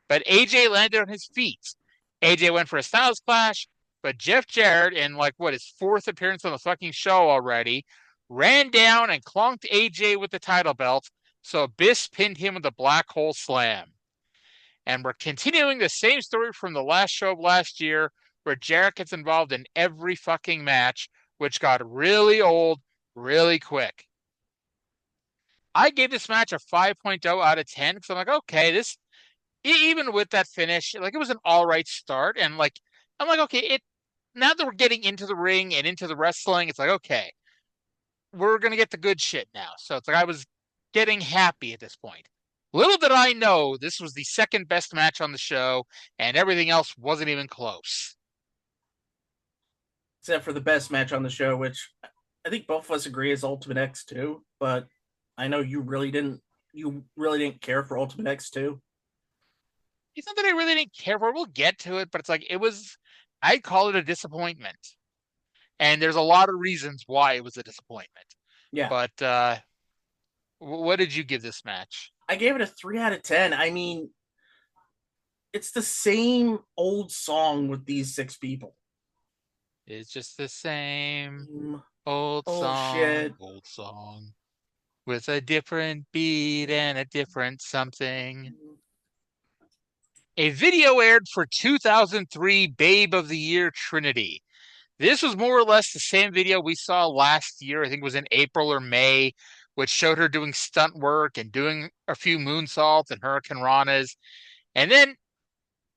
but AJ landed on his feet. AJ went for a Styles Clash, but Jeff Jarrett, in his fourth appearance on the fucking show already, ran down and clonked AJ with the title belt, so Abyss pinned him with a black hole slam. And we're continuing the same story from the last show of last year, where Jarrett gets involved in every fucking match, which got really old really quick. I gave this match a 5.0 out of 10 because I'm like, okay, this, even with that finish, it was an all right start. And I'm like, okay, now that we're getting into the ring and into the wrestling, it's like, okay, we're going to get the good shit now. So it's like I was getting happy at this point. Little did I know this was the second best match on the show, and everything else wasn't even close. Except for the best match on the show, which I think both of us agree is Ultimate X2, but I know you really didn't care for Ultimate X2. It's not that I really didn't care for it. We'll get to it, but it's like I'd call it a disappointment. And there's a lot of reasons why it was a disappointment. Yeah. But what did you give this match? I gave it a 3 out of 10. I mean, it's the same old song with these 6 people. It's just the same old song with a different beat and a different something. A video aired for 2003 Babe of the Year Trinity. This was more or less the same video we saw last year. I think it was in April or May, which showed her doing stunt work and doing a few moonsaults and Hurricane Ranas. And then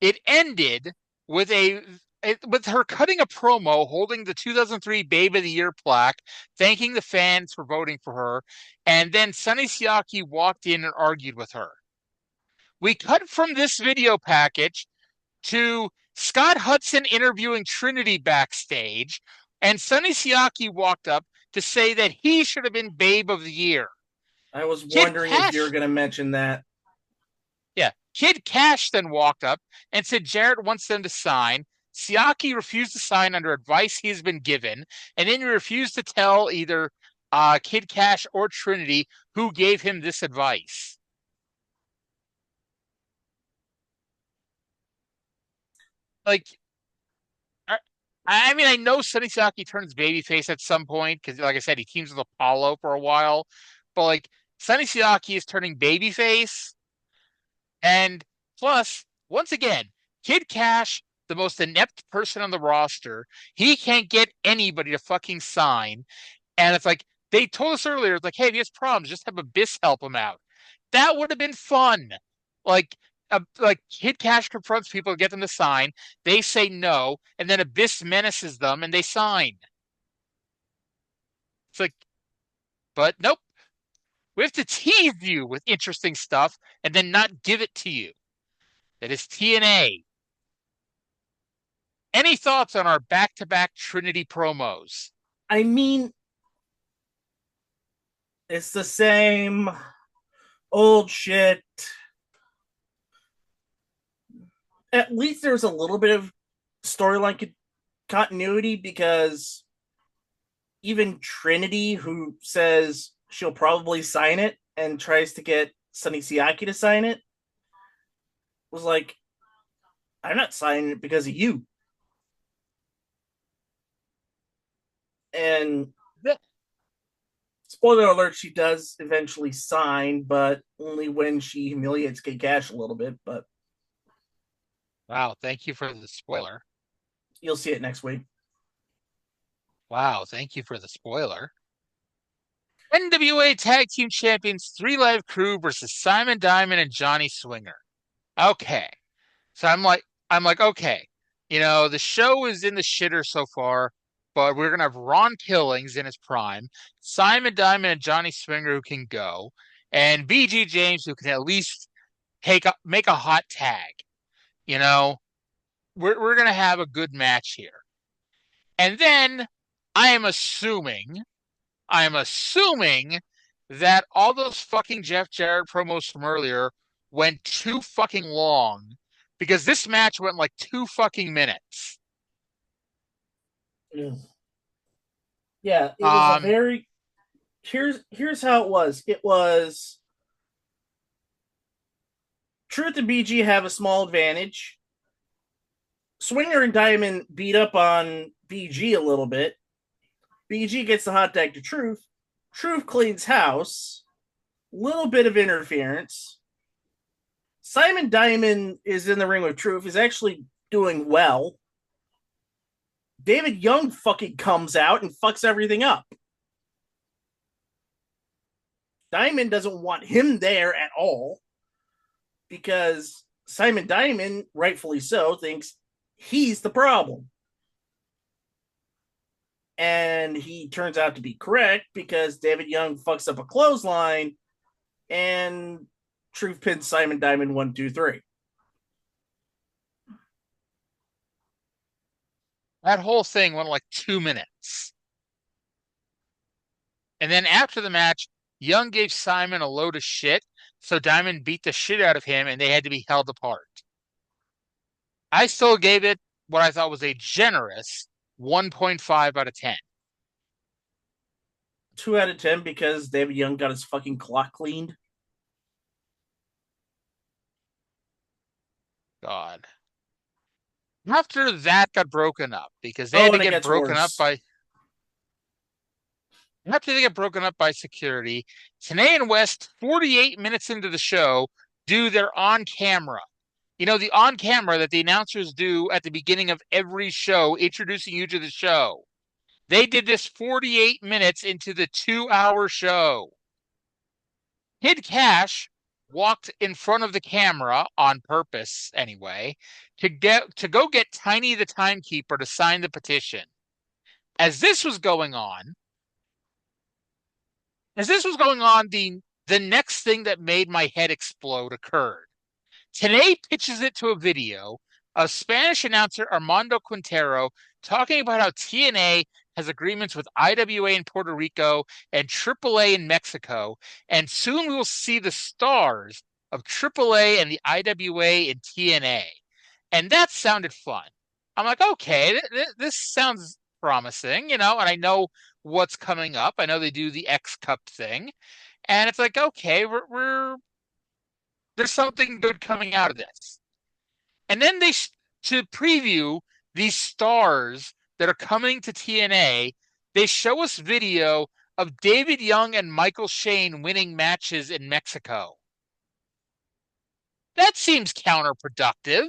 it ended with her cutting a promo holding the 2003 Babe of the Year plaque, thanking the fans for voting for her. And then Sonny Siaki walked in and argued with her. We cut from this video package to Scott Hudson interviewing Trinity backstage, and Sonny Siaki walked up to say that he should have been Babe of the Year. I was wondering if you were going to mention that. Yeah. Kid Cash then walked up and said Jarrett wants them to sign. Siaki refused to sign under advice he's been given, and then he refused to tell either Kid Cash or Trinity who gave him this advice. I mean, I know Sonny Siaki turns babyface at some point because, like I said, he teams with Apollo for a while. But Sonny Siaki is turning babyface, and plus, once again, Kid Cash, the most inept person on the roster, he can't get anybody to fucking sign. And it's like they told us earlier, it's like, hey, if he has problems, just have Abyss help him out. That would have been fun. Kid Cash confronts people to get them to sign. They say no, and then Abyss menaces them, and they sign. It's like, but nope. We have to tease you with interesting stuff and then not give it to you. That is TNA. Any thoughts on our back-to-back Trinity promos? I mean, it's the same old shit. At least there's a little bit of storyline continuity because even Trinity, who says she'll probably sign it and tries to get Sonny Siaki to sign it, was like, I'm not signing it because of you. And spoiler alert, she does eventually sign, but only when she humiliates Kid Cash a little bit, but wow, thank you for the spoiler. You'll see it next week. Wow, thank you for the spoiler. NWA Tag Team Champions 3 Live Crew versus Simon Diamond and Johnny Swinger. Okay. So I'm like, okay, the show is in the shitter so far, but we're gonna have Ron Killings in his prime, Simon Diamond and Johnny Swinger who can go, and BG James who can at least make a hot tag. You know, we're gonna have a good match here. And then I am assuming, I am assuming that all those fucking Jeff Jarrett promos from earlier went too fucking long because this match went like 2 fucking minutes. Yeah, it was a Um, very here's how it was. It was Truth and BG have a small advantage. Swinger and Diamond beat up on BG a little bit. BG gets the hot tag to Truth. Truth cleans house. Little bit of interference. Simon Diamond is in the ring with Truth. Is actually doing well. David Young fucking comes out and fucks everything up. Diamond doesn't want him there at all because Simon Diamond, rightfully so, thinks he's the problem. And he turns out to be correct because David Young fucks up a clothesline and Truth pins Simon Diamond 1, 2, 3. that whole thing went like 2 minutes. And then after the match, Young gave Simon a load of shit, so Diamond beat the shit out of him and they had to be held apart. I still gave it what I thought was a generous 1.5 out of 10. 2 out of 10 because David Young got his fucking clock cleaned. God. After that got broken up, because they had to get broken up by after they get broken up by security, Tenay and West, 48 minutes into the show, do their on camera. The on camera that the announcers do at the beginning of every show, introducing you to the show. They did this 48 minutes into the 2-hour show. Kid Cash walked in front of the camera on purpose anyway to go get Tiny the Timekeeper to sign the petition. As this was going on, the next thing that made my head explode occurred. Tenay pitches it to a video of Spanish announcer Armando Quintero talking about how TNA has agreements with IWA in Puerto Rico and AAA in Mexico, and soon we will see the stars of AAA and the IWA in TNA. And that sounded fun. I'm like, okay, this sounds promising, and I know what's coming up. I know they do the X Cup thing, and it's like, okay, there's something good coming out of this. And then to preview these stars that are coming to TNA, they show us video of David Young and Michael Shane winning matches in Mexico. That seems counterproductive.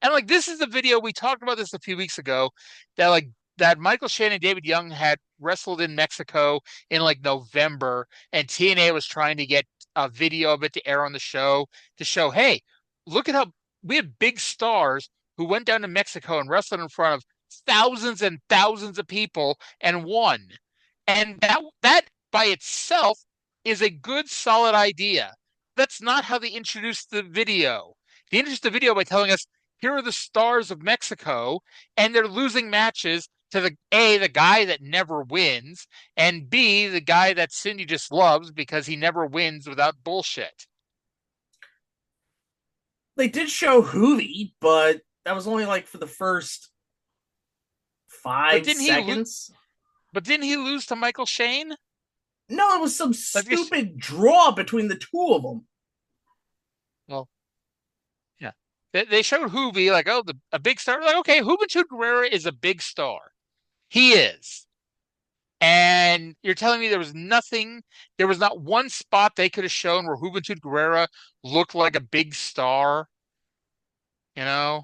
And this is the video we talked about this a few weeks ago that Michael Shane and David Young had wrestled in Mexico in November, and TNA was trying to get a video of it to air on the show to show, hey, look at how we have big stars who went down to Mexico and wrestled in front of thousands and thousands of people and won. And that by itself is a good, solid idea. That's not how they introduced the video. They introduced the video by telling us, here are the stars of Mexico, and they're losing matches to the guy that never wins, and B, the guy that Cindy just loves because he never wins without bullshit. They did show Hoovy, but that was only for the first 5 seconds. But didn't he lose to Michael Shane? No, it was some stupid draw between the two of them. Well, yeah. They showed Hoovy a big star. Okay, Juventud Guerrera is a big star. He is. And you're telling me there was not one spot they could have shown where Juventud Guerrera looked like a big star? After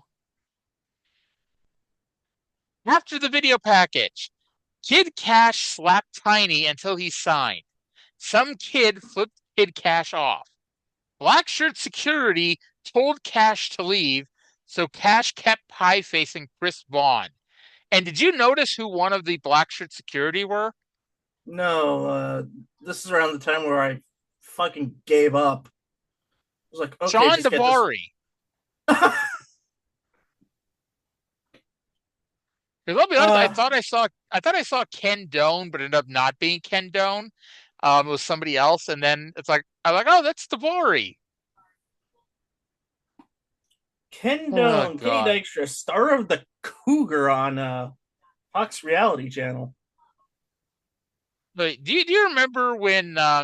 the video package, Kid Cash slapped Tiny until he signed. Some kid flipped Kid Cash off. Black shirt security told Cash to leave, so Cash kept pie facing Chris Vaughn. And did you notice who one of the black shirt security were? No, this is around the time where I fucking gave up. I was like, okay, Shawn just get this. Daivari. Because I'll be honest, I thought I saw Ken Doan, but it ended up not being Ken Doan. It was somebody else, and then I'm like, oh, that's Daivari. Ken Oh Doan, Kenny God. Dykstra, star of the Cougar on Fox Reality Channel. But do you remember when I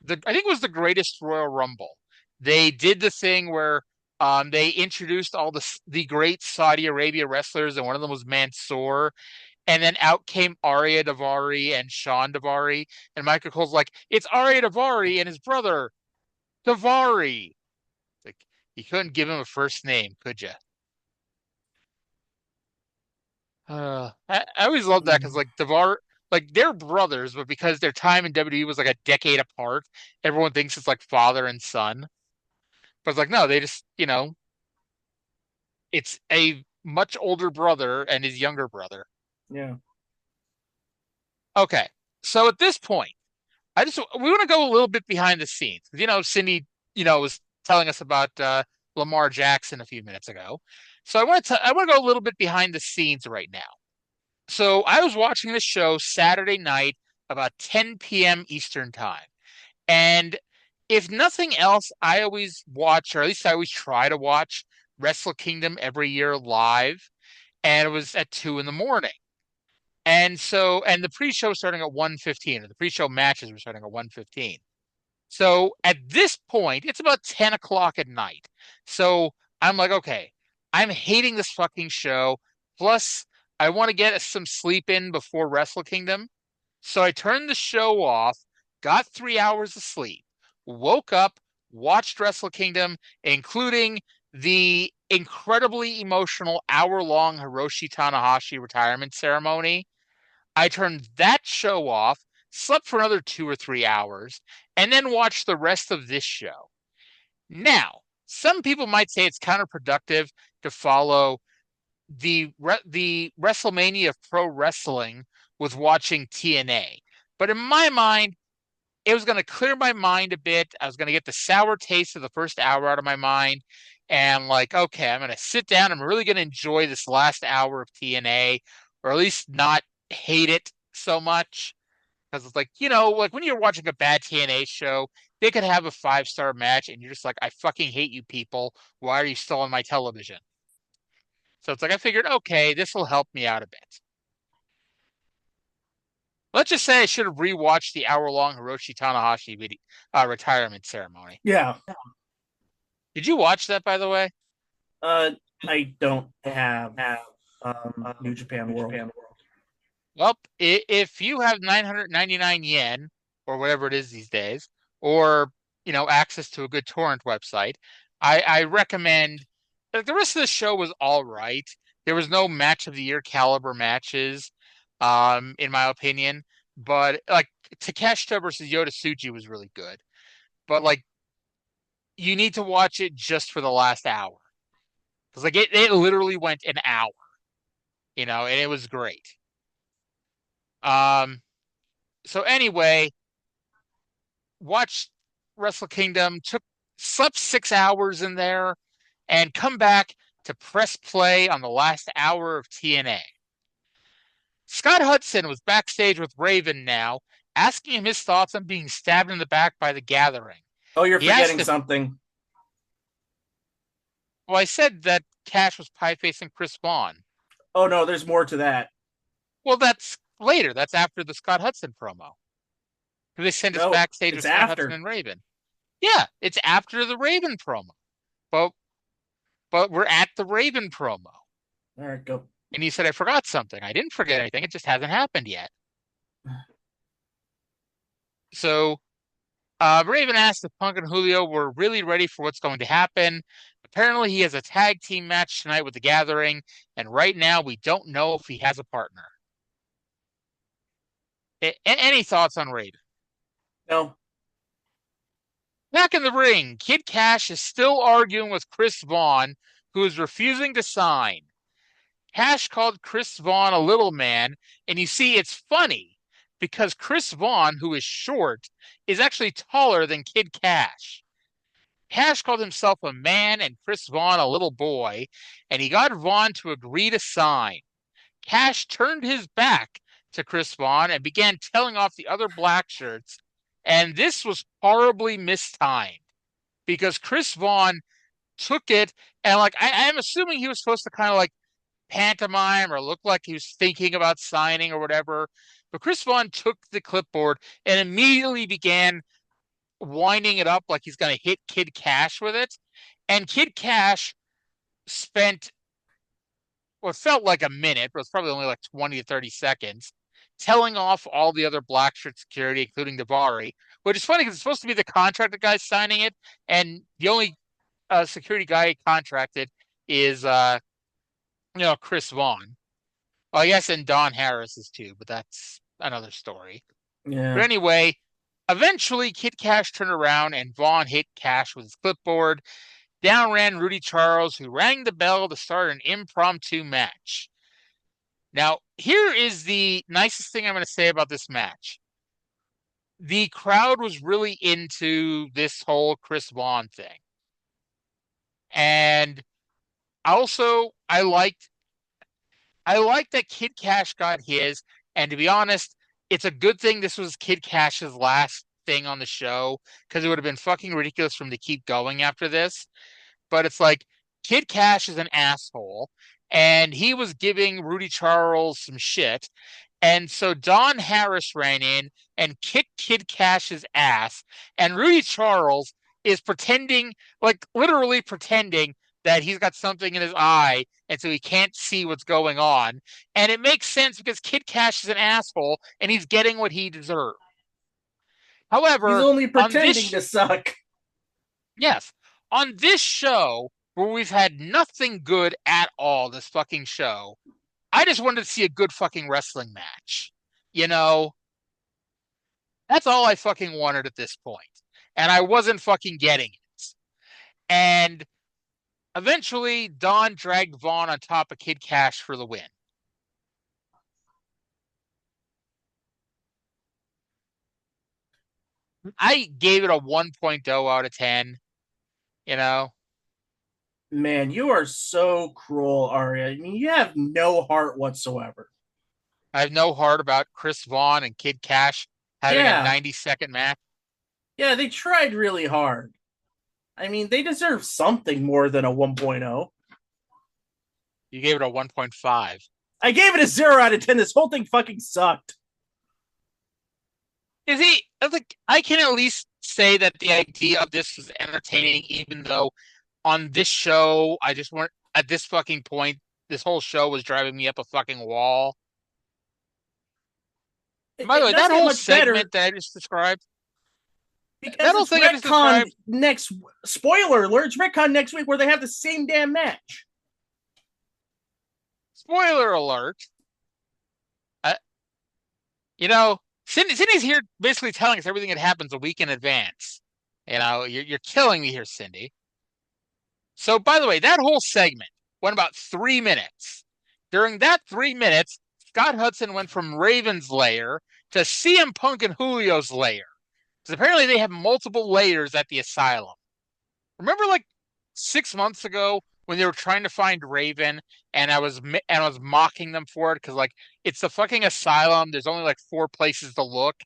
think it was the Greatest Royal Rumble? They did the thing where they introduced all the great Saudi Arabia wrestlers, and one of them was Mansoor, and then out came Arya Daivari and Shawn Daivari, and Michael Cole's like, it's Arya Daivari and his brother Daivari. Like, you couldn't give him a first name, could you? I always loved that because like they're brothers, but because their time in WWE was like a decade apart, everyone thinks it's like father and son. But it's like no, they just it's a much older brother and his younger brother. Yeah. Okay, so at this point, we want to go a little bit behind the scenes. Cindy, was telling us about Lamar Jackson a few minutes ago. So I want to go a little bit behind the scenes right now. So I was watching this show Saturday night about 10 p.m. Eastern time. And if nothing else, I always watch, or at least I always try to watch Wrestle Kingdom every year live. And it was at 2 in the morning. And the pre-show was starting at 1:15, or the pre-show matches were starting at 1:15. So at this point, it's about 10 o'clock at night. So I'm like, okay, I'm hating this fucking show. Plus, I want to get some sleep in before Wrestle Kingdom. So I turned the show off, got 3 hours of sleep, woke up, watched Wrestle Kingdom, including the incredibly emotional hour-long Hiroshi Tanahashi retirement ceremony. I turned that show off, slept for another 2 or 3 hours, and then watched the rest of this show. Now, some people might say it's counterproductive to follow the WrestleMania of pro wrestling with watching TNA. But in my mind, it was going to clear my mind a bit. I was going to get the sour taste of the first hour out of my mind. And like, okay, I'm going to sit down. I'm really going to enjoy this last hour of TNA, or at least not hate it so much. Because it's like, like when you're watching a bad TNA show, they could have a 5-star match and you're just like, I fucking hate you people. Why are you still on my television? So it's like, I figured, okay, this will help me out a bit. Let's just say I should have rewatched the hour-long Hiroshi Tanahashi retirement ceremony. Yeah. Did you watch that, by the way? I don't have New Japan World. Well, if you have 999 yen, or whatever it is these days, or, access to a good torrent website, I recommend. Like, the rest of the show was all right. There was no match of the year caliber matches, in my opinion. But like Takeshita versus Yota Tsuji was really good. But like, you need to watch it just for the last hour. Because like it literally went an hour. And it was great. So anyway, watched Wrestle Kingdom, slept 6 hours in there, and come back to press play on the last hour of TNA. Scott Hudson was backstage with Raven now, asking him his thoughts on being stabbed in the back by the Gathering. Oh, you're forgetting something. Well, I said that Cash was pie-facing Chris Vaughn. Oh, no, there's more to that. Well, that's later. That's after the Scott Hudson promo. They sent us backstage with Scott Hudson and Raven. Yeah, it's after the Raven promo. But we're at the Raven promo. All right, go. And you said I forgot something. I didn't forget anything. It just hasn't happened yet. So Raven asked if Punk and Julio were really ready for what's going to happen. Apparently, he has a tag team match tonight with the Gathering, and right now we don't know if he has a partner. Any thoughts on Raven? No. Back in the ring, Kid Cash is still arguing with Chris Vaughn, who is refusing to sign. Cash called Chris Vaughn a little man, and you see, it's funny because Chris Vaughn, who is short, is actually taller than Kid Cash. Cash called himself a man and Chris Vaughn a little boy, and he got Vaughn to agree to sign. Cash turned his back to Chris Vaughn and began telling off the other black shirts, and this was horribly mistimed because Chris Vaughn took it and I'm assuming he was supposed to kind of like pantomime or look like he was thinking about signing or whatever. But Chris Vaughn took the clipboard and immediately began winding it up like he's going to hit Kid Cash with it. And Kid Cash spent what felt like a minute, but it was probably only like 20 to 30 seconds, telling off all the other black shirt security, including Daivari, which is funny because it's supposed to be the contracted guy signing it, and the only security guy contracted is Chris Vaughn. Well, I guess and Don Harris is too, but that's another story. Yeah. But anyway, eventually Kid Cash turned around and Vaughn hit Cash with his clipboard. Down ran Rudy Charles, who rang the bell to start an impromptu match. Now, here is the nicest thing I'm going to say about this match. The crowd was really into this whole Chris Vaughn thing. And also, I liked that Kid Cash got his, and to be honest, it's a good thing this was Kid Cash's last thing on the show, because it would have been fucking ridiculous for him to keep going after this. But it's like, Kid Cash is an asshole, and he was giving Rudy Charles some shit, and so Don Harris ran in and kicked Kid Cash's ass, and Rudy Charles is pretending, like literally pretending, that he's got something in his eye, and so he can't see what's going on. And it makes sense because Kid Cash is an asshole, and he's getting what he deserved. However, he's only pretending to suck. Yes. On this show, where we've had nothing good at all this fucking show, I just wanted to see a good fucking wrestling match. That's all I fucking wanted at this point. And I wasn't fucking getting it. And eventually, Don dragged Vaughn on top of Kid Cash for the win. I gave it a 1.0 out of 10. Man, you are so cruel, Arya. I mean, you have no heart whatsoever. I have no heart about Chris Vaughn and Kid Cash having a 90-second match. Yeah, they tried really hard. I mean, they deserve something more than a 1.0. You gave it a 1.5. I gave it a 0 out of 10. This whole thing fucking sucked. I can at least say that the idea of this was entertaining, even though on this show, I just weren't, at this fucking point, this whole show was driving me up a fucking wall. By the way, that whole segment that I just described, because that whole thing I just described, next, spoiler alert, it's retcon next week where they have the same damn match. Spoiler alert. Cindy's here basically telling us everything that happens a week in advance. You're killing me here, Cindy. So, by the way, that whole segment went about 3 minutes. During that 3 minutes, Scott Hudson went from Raven's lair to CM Punk and Julio's lair. Because apparently they have multiple layers at the asylum. Remember, 6 months ago when they were trying to find Raven, and I was mocking them for it because it's the fucking asylum. There's only 4 places to look.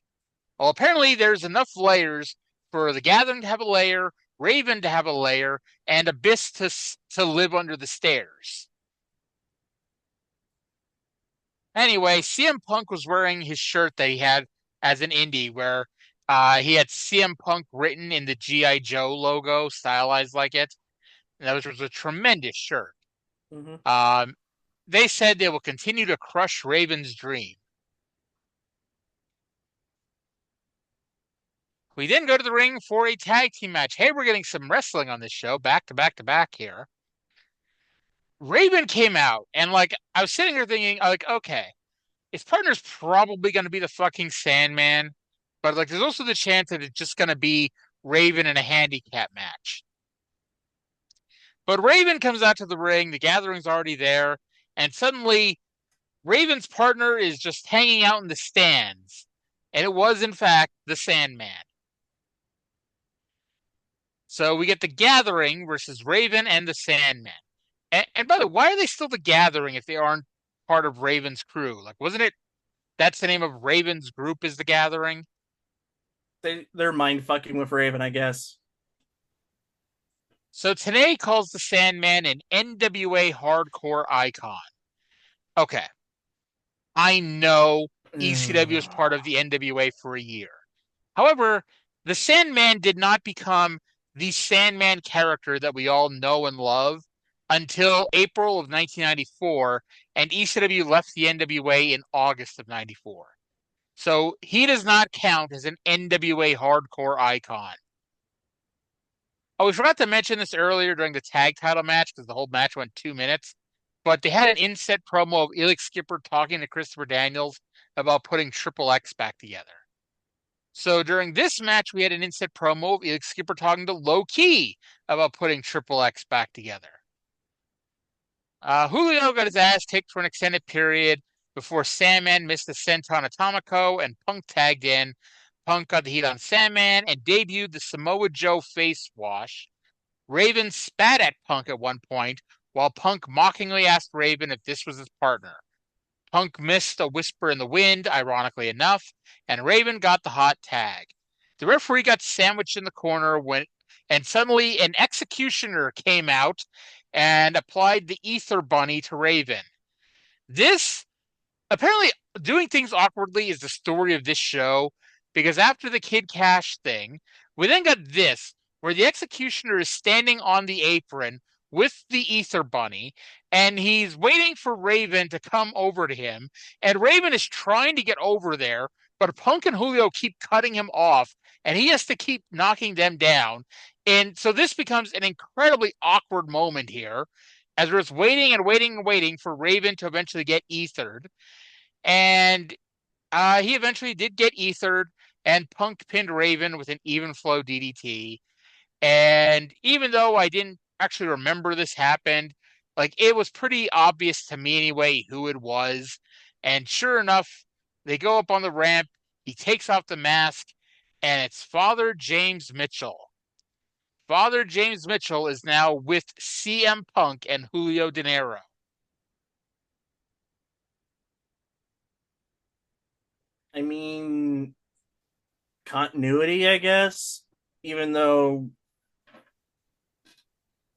Well, apparently there's enough layers for the Gathering to have a layer, Raven to have a layer, and Abyss to live under the stairs. Anyway, CM Punk was wearing his shirt that he had as an indie, where he had CM Punk written in the G.I. Joe logo, stylized like it. And that was a tremendous shirt. Mm-hmm. They said they will continue to crush Raven's dream. We then go to the ring for a tag team match. Hey, we're getting some wrestling on this show, back to back to back here. Raven came out, and I was sitting here thinking, okay, his partner's probably going to be the fucking Sandman, but there's also the chance that it's just going to be Raven in a handicap match. But Raven comes out to the ring, the gathering's already there, and suddenly Raven's partner is just hanging out in the stands. And it was, in fact, the Sandman. So we get the Gathering versus Raven and the Sandman. And by the way, why are they still the Gathering if they aren't part of Raven's crew? Like, wasn't it that's the name of Raven's group is the Gathering? They're mind fucking with Raven, I guess. So TNA calls the Sandman an NWA hardcore icon. Okay. I know ECW was part of the NWA for a year. However, the Sandman did not become the Sandman character that we all know and love until April of 1994, and ECW left the NWA in August of 94. So he does not count as an NWA hardcore icon. Oh, we forgot to mention this earlier during the tag title match because the whole match went 2 minutes. But they had an inset promo of Elix Skipper talking to Christopher Daniels about putting Triple X back together. So during this match, we had an inset promo of Elix Skipper talking to Low Key about putting Triple X back together. Julio got his ass kicked for an extended period before Sandman missed the Senton Atomico and Punk tagged in. Punk got the heat on Sandman and debuted the Samoa Joe face wash. Raven spat at Punk at one point, while Punk mockingly asked Raven if this was his partner. Punk missed a whisper in the wind, ironically enough, and Raven got the hot tag. The referee got sandwiched in the corner and suddenly an executioner came out and applied the Ether Bunny to Raven. This, apparently doing things awkwardly, is the story of this show, because after the Kid Cash thing, we then got this, where the executioner is standing on the apron with the Ether Bunny, and he's waiting for Raven to come over to him, and Raven is trying to get over there, but Punk and Julio keep cutting him off, and he has to keep knocking them down. And so this becomes an incredibly awkward moment here, as we're just waiting and waiting and waiting for Raven to eventually get ethered. And he eventually did get ethered, and Punk pinned Raven with an even flow DDT. And even though I didn't actually remember this happened, like, it was pretty obvious to me anyway who it was. And sure enough, they go up on the ramp, he takes off the mask, and it's Father James Mitchell. Father James Mitchell is now with CM Punk and Julio De Niro. I mean, continuity, I guess, even though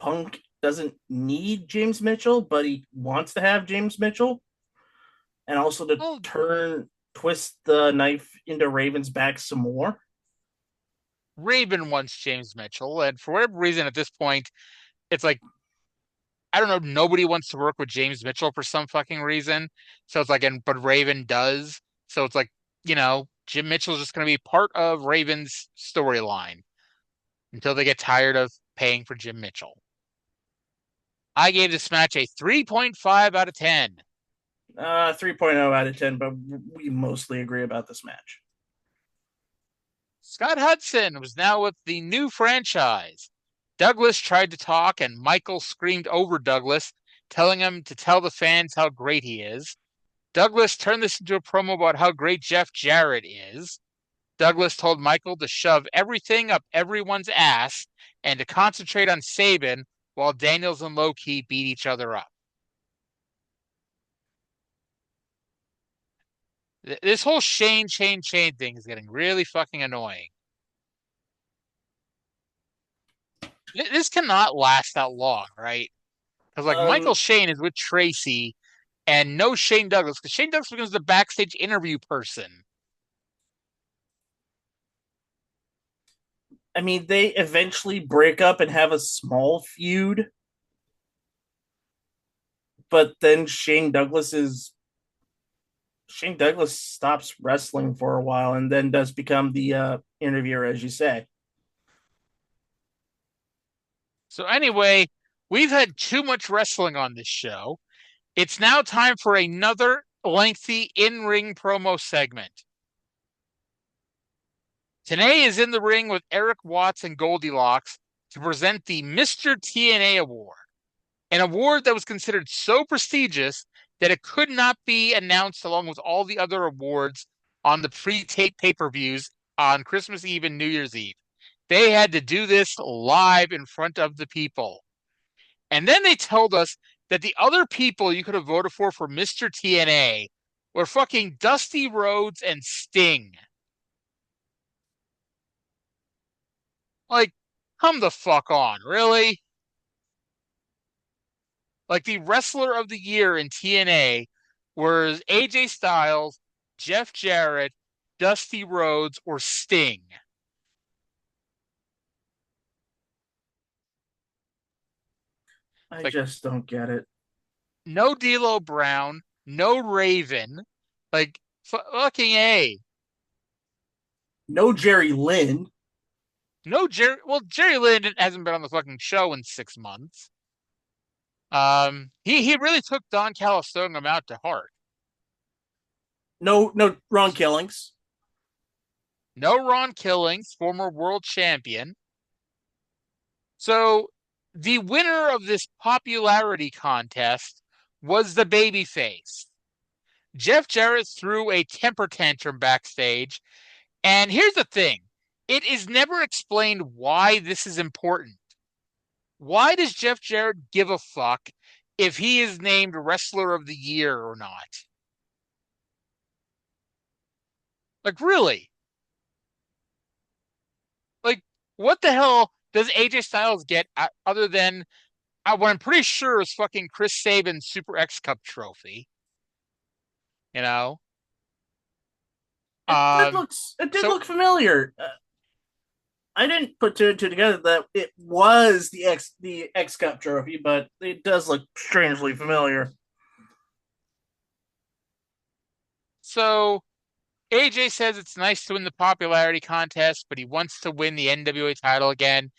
Punk doesn't need James Mitchell, but he wants to have James Mitchell. And also to twist the knife into Raven's back some more. Raven wants James Mitchell, and for whatever reason at this point, it's like, I don't know, nobody wants to work with James Mitchell for some fucking reason. So it's like, but Raven does. So it's like, Jim Mitchell's just going to be part of Raven's storyline until they get tired of paying for Jim Mitchell. I gave this match a 3.5 out of 10. 3.0 out of 10, but we mostly agree about this match. Scott Hudson was now with the new franchise. Douglas tried to talk, and Michael screamed over Douglas, telling him to tell the fans how great he is. Douglas turned this into a promo about how great Jeff Jarrett is. Douglas told Michael to shove everything up everyone's ass and to concentrate on Sabin while Daniels and Low Key beat each other up. This whole Shane thing is getting really fucking annoying. This cannot last that long, right? Because Michael Shane is with Tracy and no Shane Douglas, because Shane Douglas becomes the backstage interview person. I mean, they eventually break up and have a small feud. But then Shane Douglas stops wrestling for a while and then does become the interviewer, as you say. So anyway, we've had too much wrestling on this show. It's now time for another lengthy in-ring promo segment. TNA is in the ring with Eric Watts and Goldilocks to present the Mr. TNA Award, an award that was considered so prestigious that it could not be announced along with all the other awards on the pre-tape pay-per-views on Christmas Eve and New Year's Eve. They had to do this live in front of the people. And then they told us that the other people you could have voted for Mr. TNA were fucking Dusty Rhodes and Sting. Like, come the fuck on, really? Like, the wrestler of the year in TNA was AJ Styles, Jeff Jarrett, Dusty Rhodes, or Sting. I just don't get it. No D'Lo Brown, no Raven, like fucking A. No Jerry Lynn. No Jerry. Well, Jerry Lynn hasn't been on the fucking show in 6 months. He really took Don Calistone out to heart. No Ron Killings. No Ron Killings, former world champion. So the winner of this popularity contest was the babyface. Jeff Jarrett threw a temper tantrum backstage. And here's the thing. It is never explained why this is important. Why does Jeff Jarrett give a fuck if he is named Wrestler of the Year or not? Like, really? Like, what the hell does AJ Styles get other than what I'm pretty sure is fucking Chris Sabin's Super X Cup trophy? You know? It did look familiar. I didn't put two and two together that it was the X Cup trophy, but it does look strangely familiar. So AJ says it's nice to win the popularity contest, but he wants to win the NWA title again.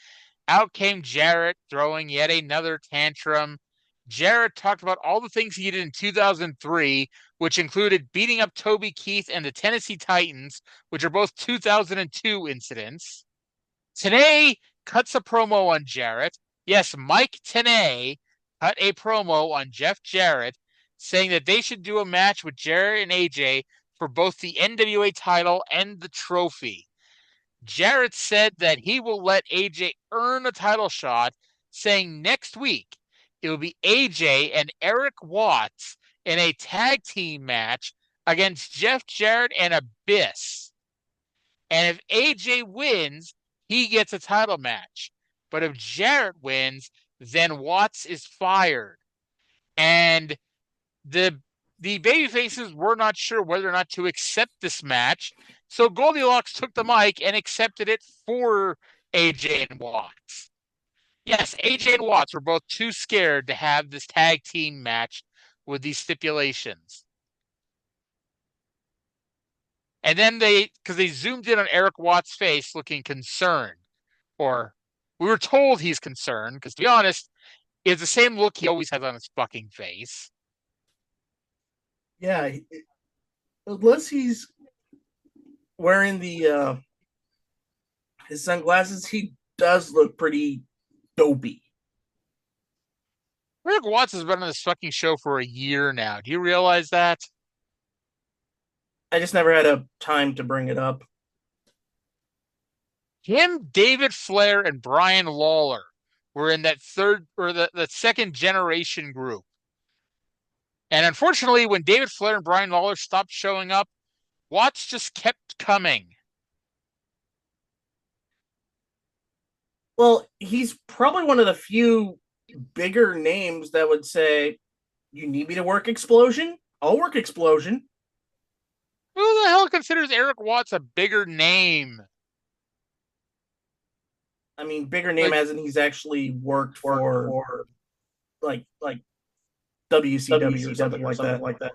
Out came Jarrett, throwing yet another tantrum. Jarrett talked about all the things he did in 2003, which included beating up Toby Keith and the Tennessee Titans, which are both 2002 incidents. TNA cuts a promo on Jarrett. Yes, Mike TNA cut a promo on Jeff Jarrett, saying that they should do a match with Jarrett and AJ for both the NWA title and the trophy. Jarrett said that he will let AJ earn a title shot, saying next week it will be AJ and Eric Watts in a tag team match against Jeff Jarrett and Abyss. And if AJ wins, he gets a title match. But if Jarrett wins, then Watts is fired. And the babyfaces were not sure whether or not to accept this match. So Goldilocks took the mic and accepted it for AJ and Watts. Yes, AJ and Watts were both too scared to have this tag team match with these stipulations. And then because they zoomed in on Eric Watts' face looking concerned. Or we were told he's concerned, because to be honest, it's the same look he always has on his fucking face. Yeah, unless he's wearing his sunglasses, he does look pretty dopey. Eric Watts has been on this fucking show for a year now. Do you realize that? I just never had a time to bring it up. Him, David Flair, and Brian Lawler were in that third or the second generation group. And unfortunately, when David Flair and Brian Lawler stopped showing up, Watts just kept coming. Well, he's probably one of the few bigger names that would say, you need me to work Explosion? I'll work Explosion. Who the hell considers Eric Watts a bigger name? I mean, bigger name as in he's actually worked for like WCW or something like that.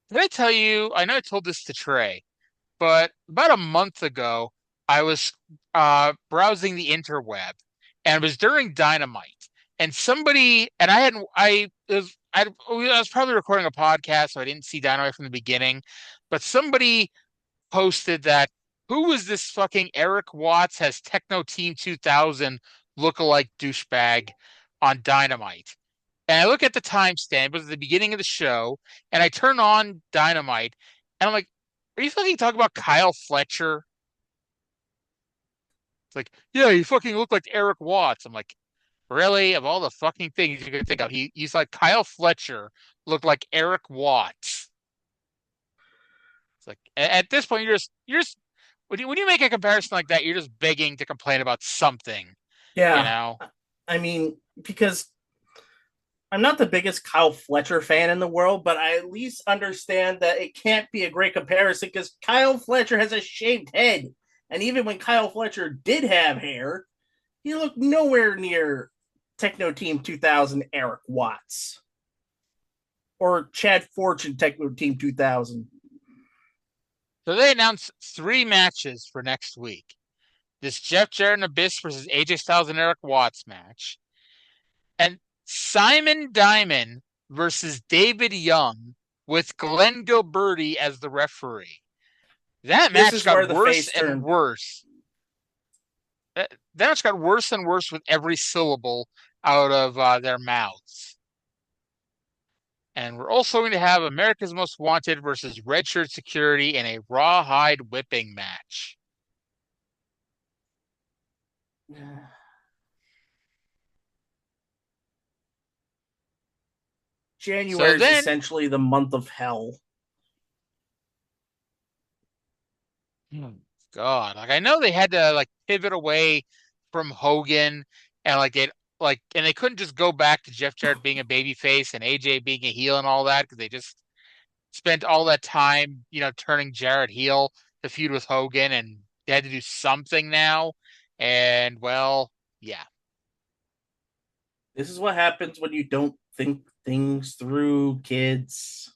Did I tell you? I know I told this to Trey, but about a month ago, I was browsing the interweb, and it was during Dynamite, and somebody and I was probably recording a podcast, so I didn't see Dynamite from the beginning, but somebody posted that who is this fucking Eric Watts has Techno Team 2000 lookalike douchebag on Dynamite? And I look at the timestamp, it was the beginning of the show, and I turn on Dynamite, and I'm like, are you fucking talking about Kyle Fletcher? It's like, yeah, he fucking looked like Eric Watts. I'm like, really? Of all the fucking things you can think of, he's like Kyle Fletcher looked like Eric Watts. It's like at this point, you're just when you make a comparison like that, you're just begging to complain about something. Yeah. You know? I mean, because I'm not the biggest Kyle Fletcher fan in the world, but I at least understand that it can't be a great comparison because Kyle Fletcher has a shaved head. And even when Kyle Fletcher did have hair, he looked nowhere near Techno Team 2000 Eric Watts or Chad Fortune Techno Team 2000. So they announced 3 matches for next week. This Jeff Jarrett and Abyss versus AJ Styles and Eric Watts match. And Simon Diamond versus David Young with Glenn Gilberti as the referee. That match got worse and worse. That match got worse and worse with every syllable out of their mouths. And we're also going to have America's Most Wanted versus Red Shirt Security in a rawhide whipping match. January is essentially the month of hell. God, like I know they had to like pivot away from Hogan and and they couldn't just go back to Jeff Jarrett being a babyface and AJ being a heel and all that because they just spent all that time, turning Jarrett heel to feud with Hogan, and they had to do something now. And well, yeah. This is what happens when you don't think things through, kids.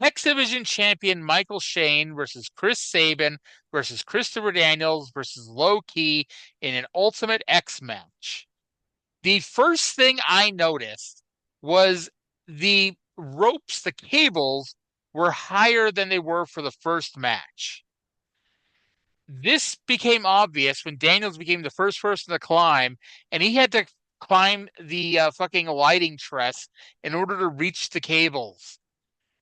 X Division champion Michael Shane versus Chris Sabin versus Christopher Daniels versus Low Ki in an Ultimate X match. The first thing I noticed was the ropes, the cables, were higher than they were for the first match. This became obvious when Daniels became the first person to climb, and he had to climb the fucking lighting truss in order to reach the cables.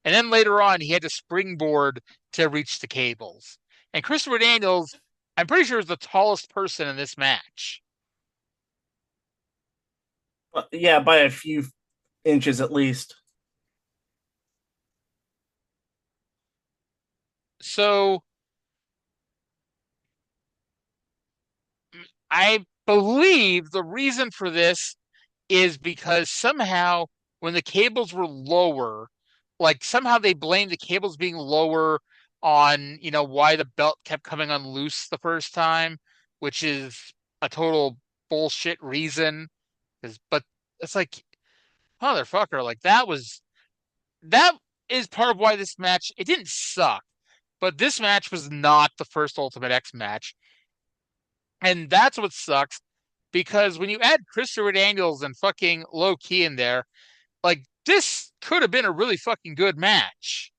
And then later on, he had to springboard to reach the cables. And Christopher Daniels, I'm pretty sure, is the tallest person in this match. Yeah, by a few inches at least. So I believe the reason for this is because somehow when the cables were lower, like somehow they blamed the cables being lower on, why the belt kept coming unloose the first time, which is a total bullshit reason. But it's like, motherfucker, like that is part of why this match, it didn't suck, but this match was not the first Ultimate X match. And that's what sucks, because when you add Christopher Daniels and fucking Low Ki in there, like this could have been a really fucking good match.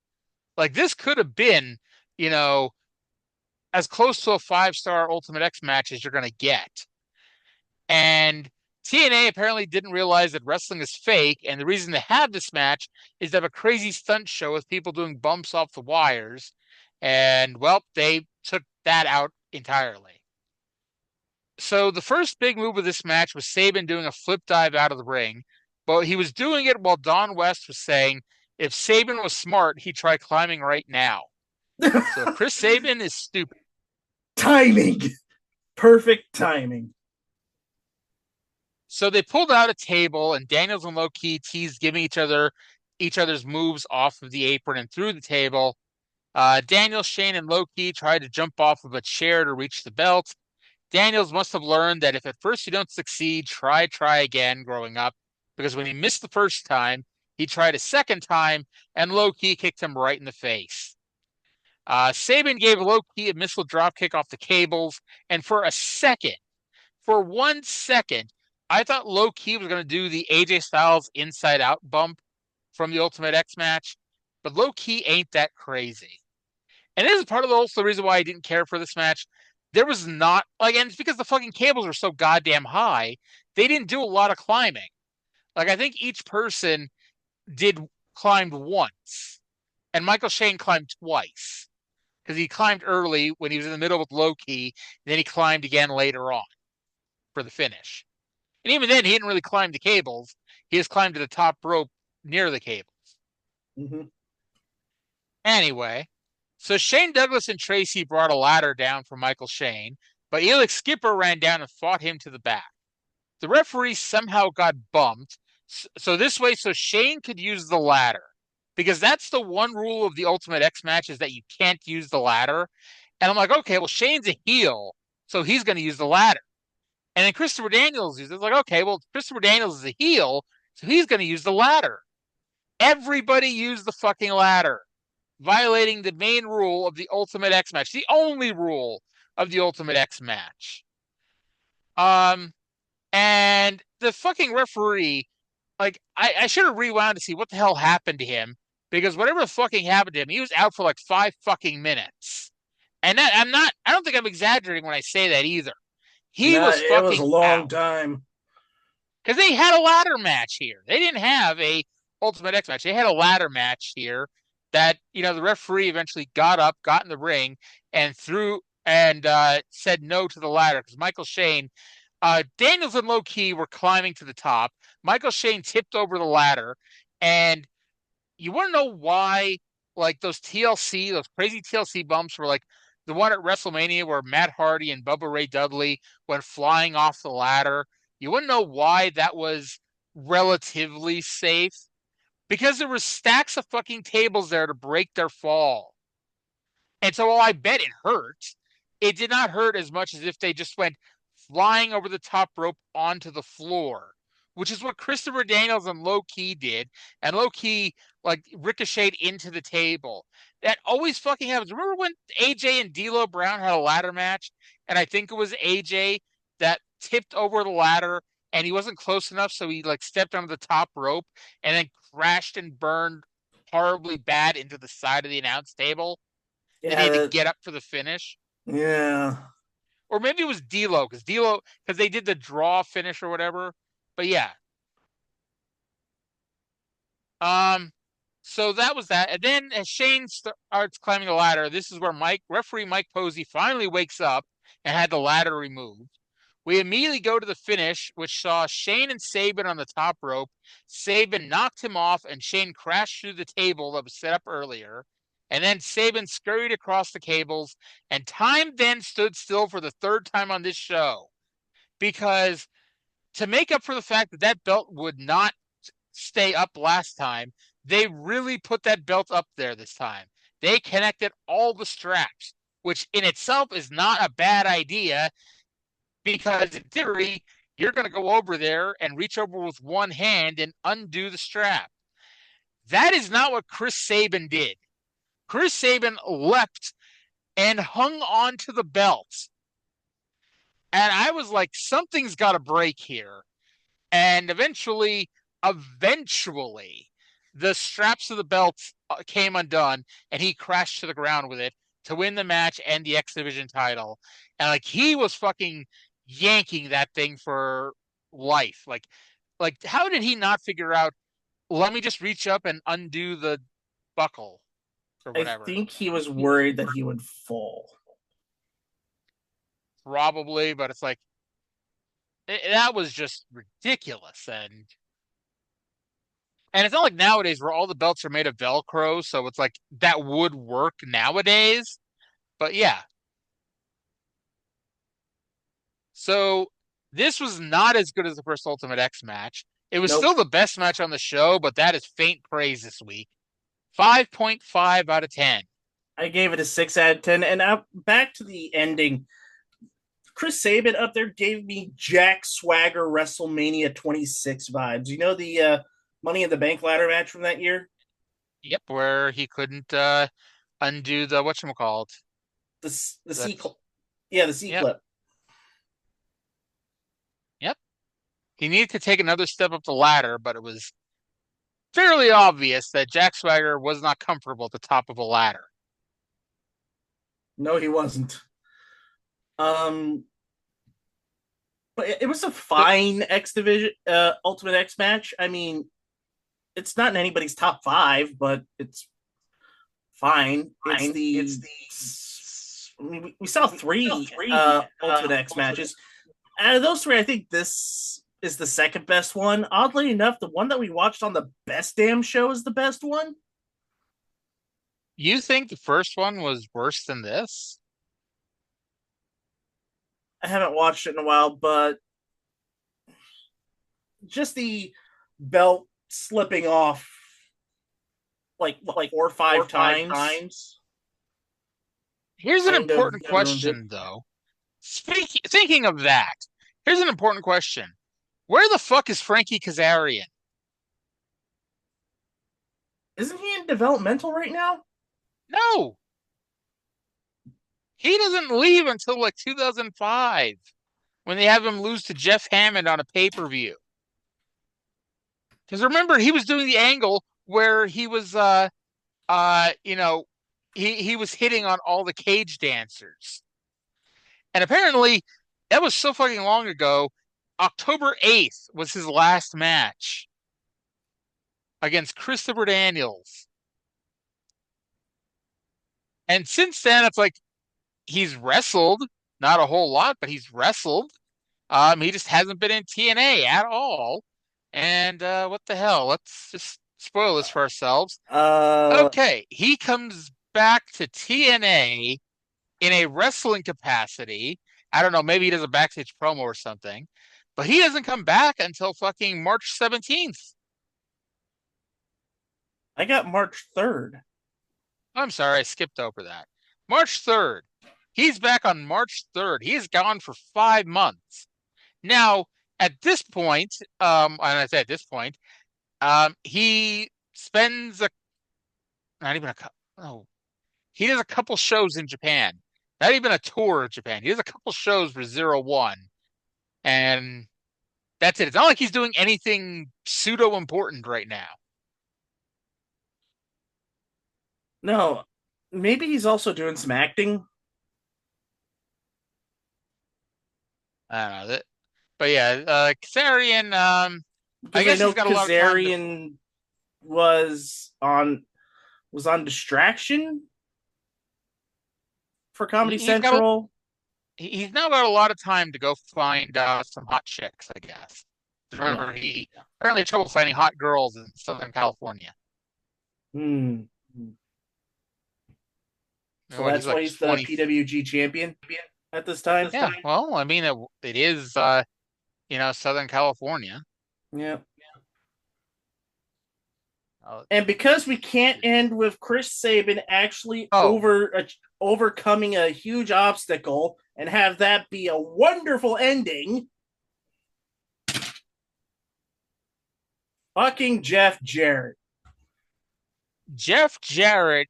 Like this could have been, as close to a 5-star Ultimate X match as you're going to get. And TNA apparently didn't realize that wrestling is fake, and the reason to have this match is to have a crazy stunt show with people doing bumps off the wires. And, well, they took that out entirely. So the first big move of this match was Sabin doing a flip dive out of the ring, but he was doing it while Don West was saying, if Sabin was smart, he'd try climbing right now. So Chris Sabin is stupid. Timing. Perfect timing. So they pulled out a table, and Daniels and Low Ki teased giving each other's moves off of the apron and through the table. Daniels, Shane, and Low Ki tried to jump off of a chair to reach the belt. Daniels must have learned that if at first you don't succeed, try again growing up, because when he missed the first time, he tried a second time, and Low Ki kicked him right in the face. Sabin gave Low Ki a missile dropkick off the cables, and for 1 second, I thought Low Ki was going to do the AJ Styles inside out bump from the Ultimate X match, but Low Ki ain't that crazy. And this is part of also the reason why I didn't care for this match. There was not, like, and it's because the fucking cables are so goddamn high, they didn't do a lot of climbing. Like, I think each person climbed once, and Michael Shane climbed twice. Because he climbed early when he was in the middle with Low Ki, then he climbed again later on for the finish. And even then, he didn't really climb the cables. He just climbed to the top rope near the cables. Mm-hmm. Anyway, so Shane Douglas and Tracy brought a ladder down for Michael Shane, but Elix Skipper ran down and fought him to the back. The referee somehow got bumped, so Shane could use the ladder. Because that's the one rule of the Ultimate X match is that you can't use the ladder. And I'm like, okay, well, Shane's a heel, so he's going to use the ladder. And then Christopher Daniels uses it. It's like, okay, well, Christopher Daniels is a heel, so he's going to use the ladder. Everybody used the fucking ladder, violating the main rule of the Ultimate X match, the only rule of the Ultimate X match. And the fucking referee, like, I should have rewound to see what the hell happened to him, because whatever the fucking happened to him, he was out for like 5 fucking minutes. And I don't think I'm exaggerating when I say that either. He was fucking it was a long out. time. Because they had a ladder match here. They didn't have a Ultimate X match. They had a ladder match here that, the referee eventually got up, got in the ring, and said no to the ladder. Because Michael Shane, Daniels and Low Ki were climbing to the top. Michael Shane tipped over the ladder, and you want to know why, like, those crazy TLC bumps were like the one at WrestleMania where Matt Hardy and Bubba Ray Dudley went flying off the ladder. You want to know why that was relatively safe? Because there were stacks of fucking tables there to break their fall. And so while I bet it hurt, it did not hurt as much as if they just went flying over the top rope onto the floor, which is what Christopher Daniels and Low Ki did. And Low Ki, like, ricocheted into the table. That always fucking happens. Remember when AJ and D'Lo Brown had a ladder match? And I think it was AJ that tipped over the ladder and he wasn't close enough, so he, like, stepped onto the top rope and then crashed and burned horribly bad into the side of the announce table. Yeah, and he had to get up for the finish. Yeah. Or maybe it was D'Lo, because they did the draw finish or whatever. But yeah. So that was that. And then as Shane starts climbing the ladder, this is where referee Mike Posey finally wakes up and had the ladder removed. We immediately go to the finish, which saw Shane and Sabin on the top rope. Sabin knocked him off, and Shane crashed through the table that was set up earlier. And then Sabin scurried across the cables, and time then stood still for the third time on this show. Because to make up for the fact that that belt would not stay up last time, they really put that belt up there this time. They connected all the straps, which in itself is not a bad idea, because in theory, you're going to go over there and reach over with one hand and undo the strap. That is not what Chris Sabin did. Chris Sabin leapt and hung on to the belt. And I was like, something's got to break here. And eventually, the straps of the belt came undone, and he crashed to the ground with it to win the match and the X Division title. And, like, he was fucking yanking that thing for life. Like, how did he not figure out, let me just reach up and undo the buckle or whatever? I think he was worried that he would fall. Probably, but it's like, that was just ridiculous. And it's not like nowadays where all the belts are made of Velcro, so it's like that would work nowadays. But yeah. So this was not as good as the first Ultimate X match. It was still the best match on the show, but that is faint praise this week. 5.5 out of 10. I gave it a 6 out of 10. And back to the ending. Chris Sabin up there gave me Jack Swagger WrestleMania 26 vibes. You know the Money in the Bank ladder match from that year? Yep, where he couldn't undo the whatchamacallit. The C clip. Yeah, the C clip. Yep. He needed to take another step up the ladder, but it was fairly obvious that Jack Swagger was not comfortable at the top of a ladder. No, he wasn't. But it was a fine X Division Ultimate X match. I mean, it's not in anybody's top 5, but it's fine. I mean, we saw three Ultimate X matches. Out of those 3, I think this is the second best one. Oddly enough, the one that we watched on the Best Damn Show is the best one. You think the first one was worse than this? I haven't watched it in a while, but just the belt slipping off like 4 or 5 times. Here's an important question, though. Thinking of that, here's an important question. Where the fuck is Frankie Kazarian? Isn't he in developmental right now? No. He doesn't leave until like 2005 when they have him lose to Jeff Hammond on a pay-per-view. Because remember, he was doing the angle where he was, he was hitting on all the cage dancers. And apparently, that was so fucking long ago. October 8th was his last match against Christopher Daniels. And since then, it's like he's wrestled, not a whole lot, but he's wrestled. He just hasn't been in TNA at all. And what the hell? Let's just spoil this for ourselves. Okay, he comes back to TNA in a wrestling capacity. I don't know, maybe he does a backstage promo or something. But he doesn't come back until fucking March 17th. I got March 3rd. I'm sorry, I skipped over that. March 3rd. He's back on March 3rd. He's gone for 5 months. Now, at this point, and I say at this point, he spends he does a couple shows in Japan. Not even a tour of Japan. He does a couple shows for 0-1. And that's it. It's not like he's doing anything pseudo important right now. No, maybe he's also doing some acting. I don't know. But yeah, Kazarian, I guess he's got a lot of Kazarian was on Distraction for Comedy Central. He's now got a lot of time to go find some hot chicks, I guess. Remember, he apparently had trouble finding hot girls in Southern California. So that's why he's the PWG champion at this time? Yeah, well, I mean, it is, Southern California. Yeah. And because we can't end with Chris Sabin actually overcoming a huge obstacle and have that be a wonderful ending, fucking Jeff Jarrett. Jeff Jarrett,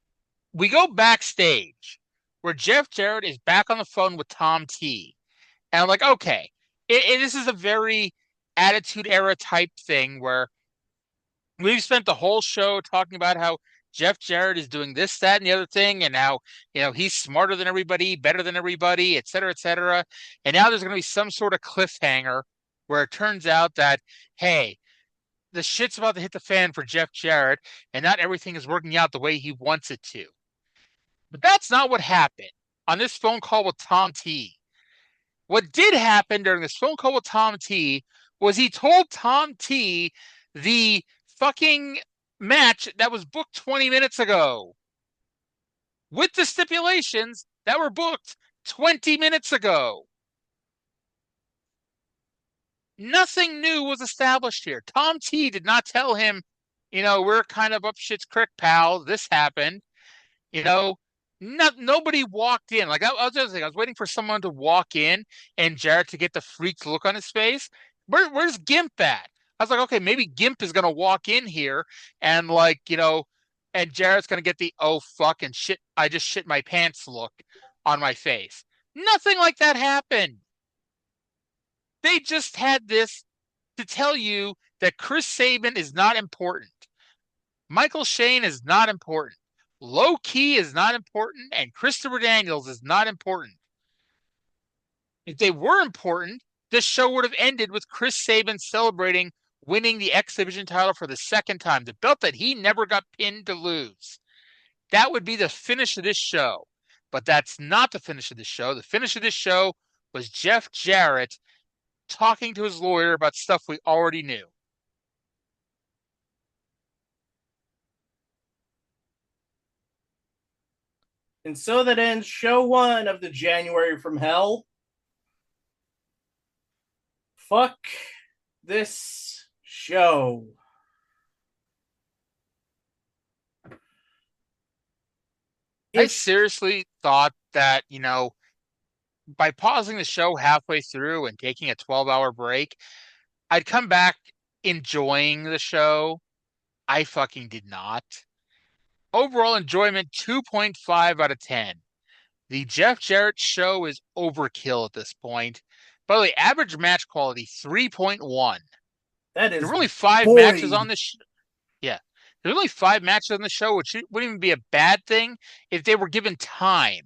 we go backstage where Jeff Jarrett is back on the phone with Tom T. And I'm like, okay, this is a very Attitude Era type thing where we've spent the whole show talking about how Jeff Jarrett is doing this, that, and the other thing, and how, he's smarter than everybody, better than everybody, et cetera, et cetera. And now there's going to be some sort of cliffhanger where it turns out that, hey, the shit's about to hit the fan for Jeff Jarrett, and not everything is working out the way he wants it to. But that's not what happened on this phone call with Tom T. What did happen during this phone call with Tom T was he told Tom T the fucking match that was booked 20 minutes ago with the stipulations that were booked 20 minutes ago. Nothing new was established here. Tom T did not tell him, we're kind of up shit's creek, pal. This happened. Nobody walked in. Like I was waiting for someone to walk in and Jarrett to get the freaked look on his face. Where's Gimp at? I was like, okay, maybe Gimp is gonna walk in here and and Jarrett's gonna get the oh fuck and shit, I just shit my pants look on my face. Nothing like that happened. They just had this to tell you that Chris Sabin is not important. Michael Shane is not important. Low Key is not important, and Christopher Daniels is not important. If they were important, this show would have ended with Chris Sabin celebrating winning the X Division title for the second time, the belt that he never got pinned to lose. That would be the finish of this show. But that's not the finish of this show. The finish of this show was Jeff Jarrett talking to his lawyer about stuff we already knew. And so that ends show 1 of the January from Hell. Fuck this show. I seriously thought that, by pausing the show halfway through and taking a 12-hour break, I'd come back enjoying the show. I fucking did not. Overall enjoyment, 2.5 out of 10. The Jeff Jarrett show is overkill at this point. By the way, average match quality, 3.1. That is There were only 5 void. matches on this show. Yeah. There's only 5 matches on the show, which wouldn't even be a bad thing if they were given time.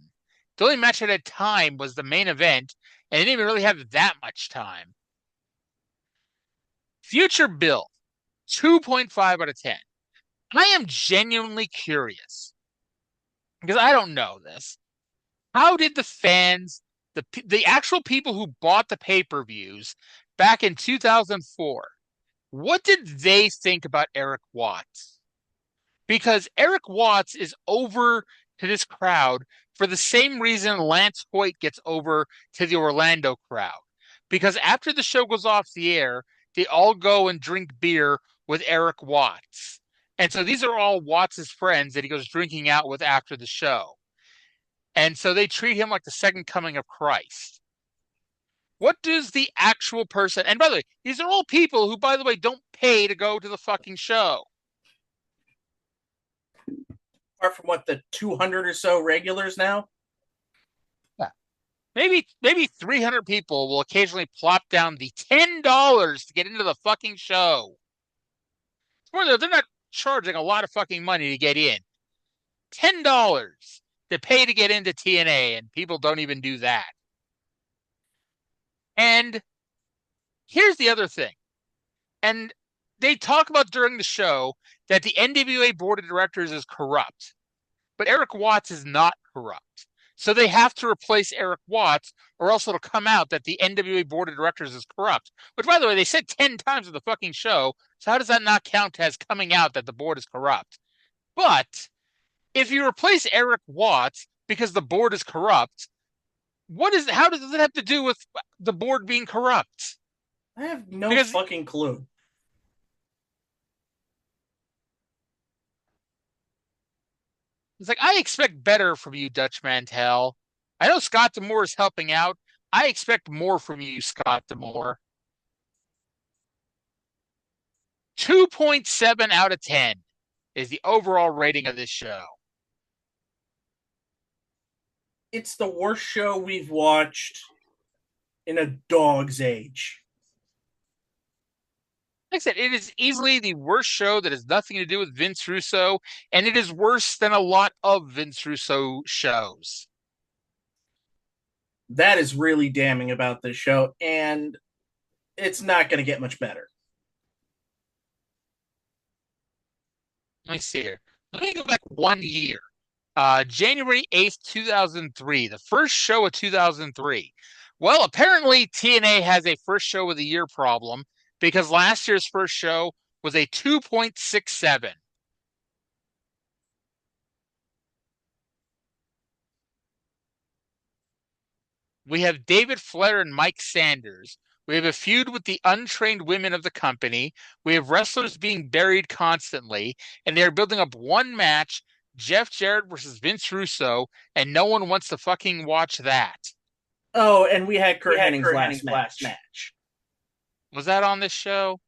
The only match that had time was the main event, and they didn't even really have that much time. Future Bill, 2.5 out of 10. I am genuinely curious, because I don't know this. How did the fans, the actual people who bought the pay-per-views back in 2004, what did they think about Eric Watts? Because Eric Watts is over to this crowd for the same reason Lance Hoyt gets over to the Orlando crowd. Because after the show goes off the air, they all go and drink beer with Eric Watts. And so these are all Watts' friends that he goes drinking out with after the show. And so they treat him like the second coming of Christ. What does the actual person, and by the way, these are all people who, by the way, don't pay to go to the fucking show. Apart from the 200 or so regulars now? Yeah. Maybe 300 people will occasionally plop down the $10 to get into the fucking show. They're not charging a lot of fucking money to get in. $10 to pay to get into TNA, and people don't even do that. And here's the other thing. And they talk about during the show that the NWA board of directors is corrupt. But Eric Watts is not corrupt. So they have to replace Eric Watts, or else it'll come out that the NWA board of directors is corrupt. Which, by the way, they said 10 times in the fucking show. So how does that not count as coming out that the board is corrupt? But if you replace Eric Watts because the board is corrupt, how does it have to do with the board being corrupt? I have no fucking clue. It's like, I expect better from you, Dutch Mantel. I know Scott D'Amore is helping out. I expect more from you, Scott D'Amore. 2.7 out of 10 is the overall rating of this show. It's the worst show we've watched in a dog's age. Like I said, it is easily the worst show that has nothing to do with Vince Russo, and it is worse than a lot of Vince Russo shows. That is really damning about this show, and it's not going to get much better. Let me see here. Let me go back 1 year. January 8th, 2003, the first show of 2003. Well, apparently TNA has a first show of the year problem, because last year's first show was a 2.67. We have David Flair and Mike Sanders. We have a feud with the untrained women of the company. We have wrestlers being buried constantly, and they're building up one match, Jeff Jarrett versus Vince Russo, and no one wants to fucking watch that. Oh, and we had Kurt Hennig's last match. Was that on this show?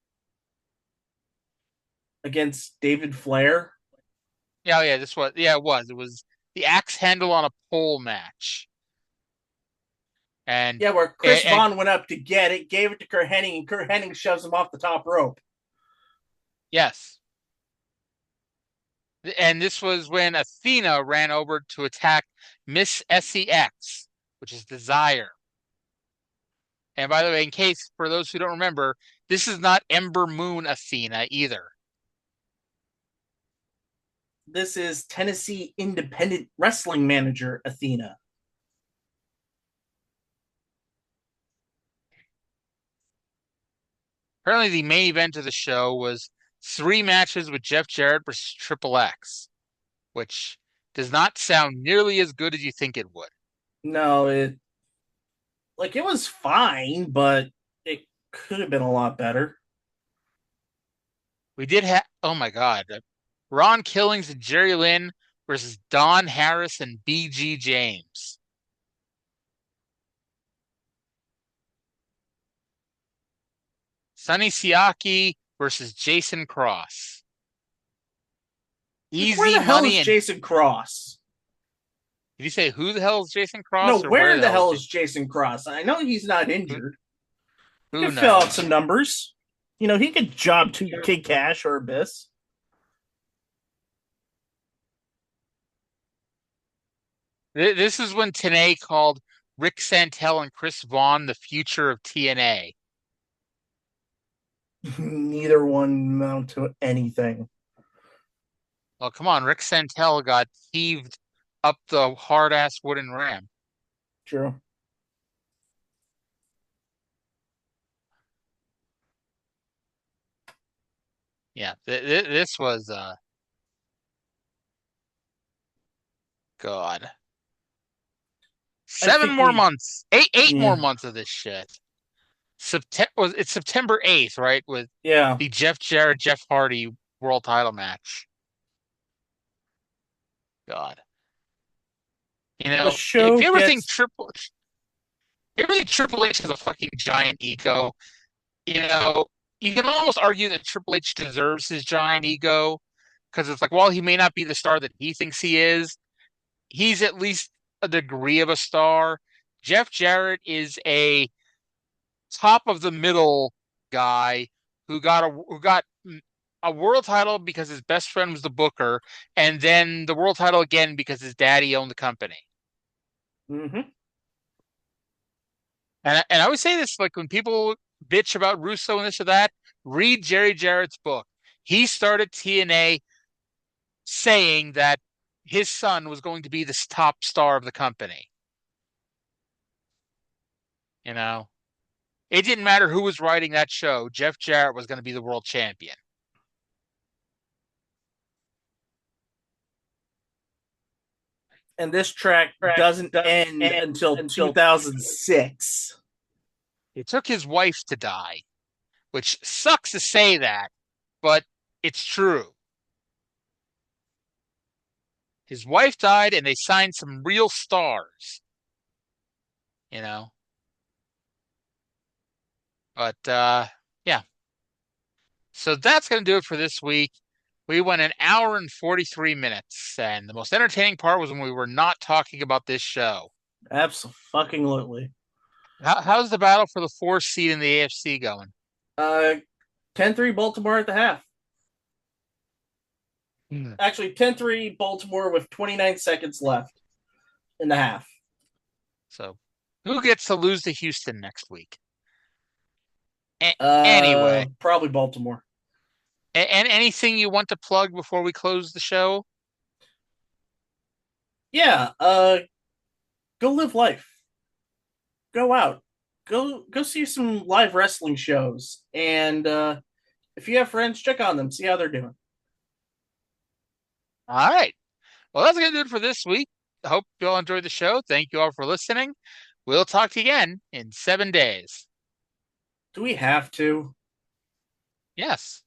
Against David Flair? Yeah, it was. It was the axe handle on a pole match. And yeah, where Chris Vaughn went up to get it, gave it to Kurt Hennig, and Kurt Hennig shoves him off the top rope. Yes. And this was when Athena ran over to attack Miss SEX, which is Desire. And by the way, in case for those who don't remember, this is not Ember Moon Athena either. This is Tennessee Independent Wrestling Manager Athena. Apparently, the main event of the show was 3 matches with Jeff Jarrett versus Triple X, which does not sound nearly as good as you think it would. No, it was fine, but it could have been a lot better. We did have, oh my God, Ron Killings and Jerry Lynn versus Don Harris and BG James. Sonny Siaki versus Jason Cross. Easy Where the hell money is and Jason Cross? did you say who the hell is Jason Cross? No, where the hell is Jason Cross? I know he's not injured. He Who can knows? fill out some numbers. You know, he could job to Kid Cash or Abyss. This is when TNA called Rick Santel and Chris Vaughn the future of TNA. Neither one amount to anything. Well, come on, Rick Santel got heaved up the hard-ass wooden ramp. True. Yeah, this was God. 7 more months. Eight more months of this shit. It's September 8th, right? With the Jeff Jarrett, Jeff Hardy world title match. God. You know, if you ever think Triple H has a fucking giant ego, you know, you can almost argue that Triple H deserves his giant ego because it's like, while he may not be the star that he thinks he is, he's at least a degree of a star. Jeff Jarrett is a top of the middle guy who got a world title because his best friend was the booker, and then the world title again because his daddy owned the company. Mm-hmm. And I always say this, like when people bitch about Russo and this or that, read Jerry Jarrett's book. He started TNA saying that his son was going to be the top star of the company. You know, it didn't matter who was writing that show. Jeff Jarrett was going to be the world champion. And this track doesn't end until 2006. It took his wife to die, which sucks to say that, but it's true. His wife died and they signed some real stars. You know? But, yeah. So that's going to do it for this week. We went an hour and 43 minutes, and the most entertaining part was when we were not talking about this show. Absolutely. How's the battle for the 4th seed in the AFC going? 10-3 Baltimore at the half. Actually, 10-3 Baltimore with 29 seconds left in the half. So, who gets to lose to Houston next week? Anyway. Probably Baltimore. And anything you want to plug before we close the show? Yeah, go live life. Go out. Go see some live wrestling shows. And if you have friends, check on them. See how they're doing. All right. Well, that's going to do it for this week. I hope you all enjoyed the show. Thank you all for listening. We'll talk to you again in 7 days. Do we have to? Yes.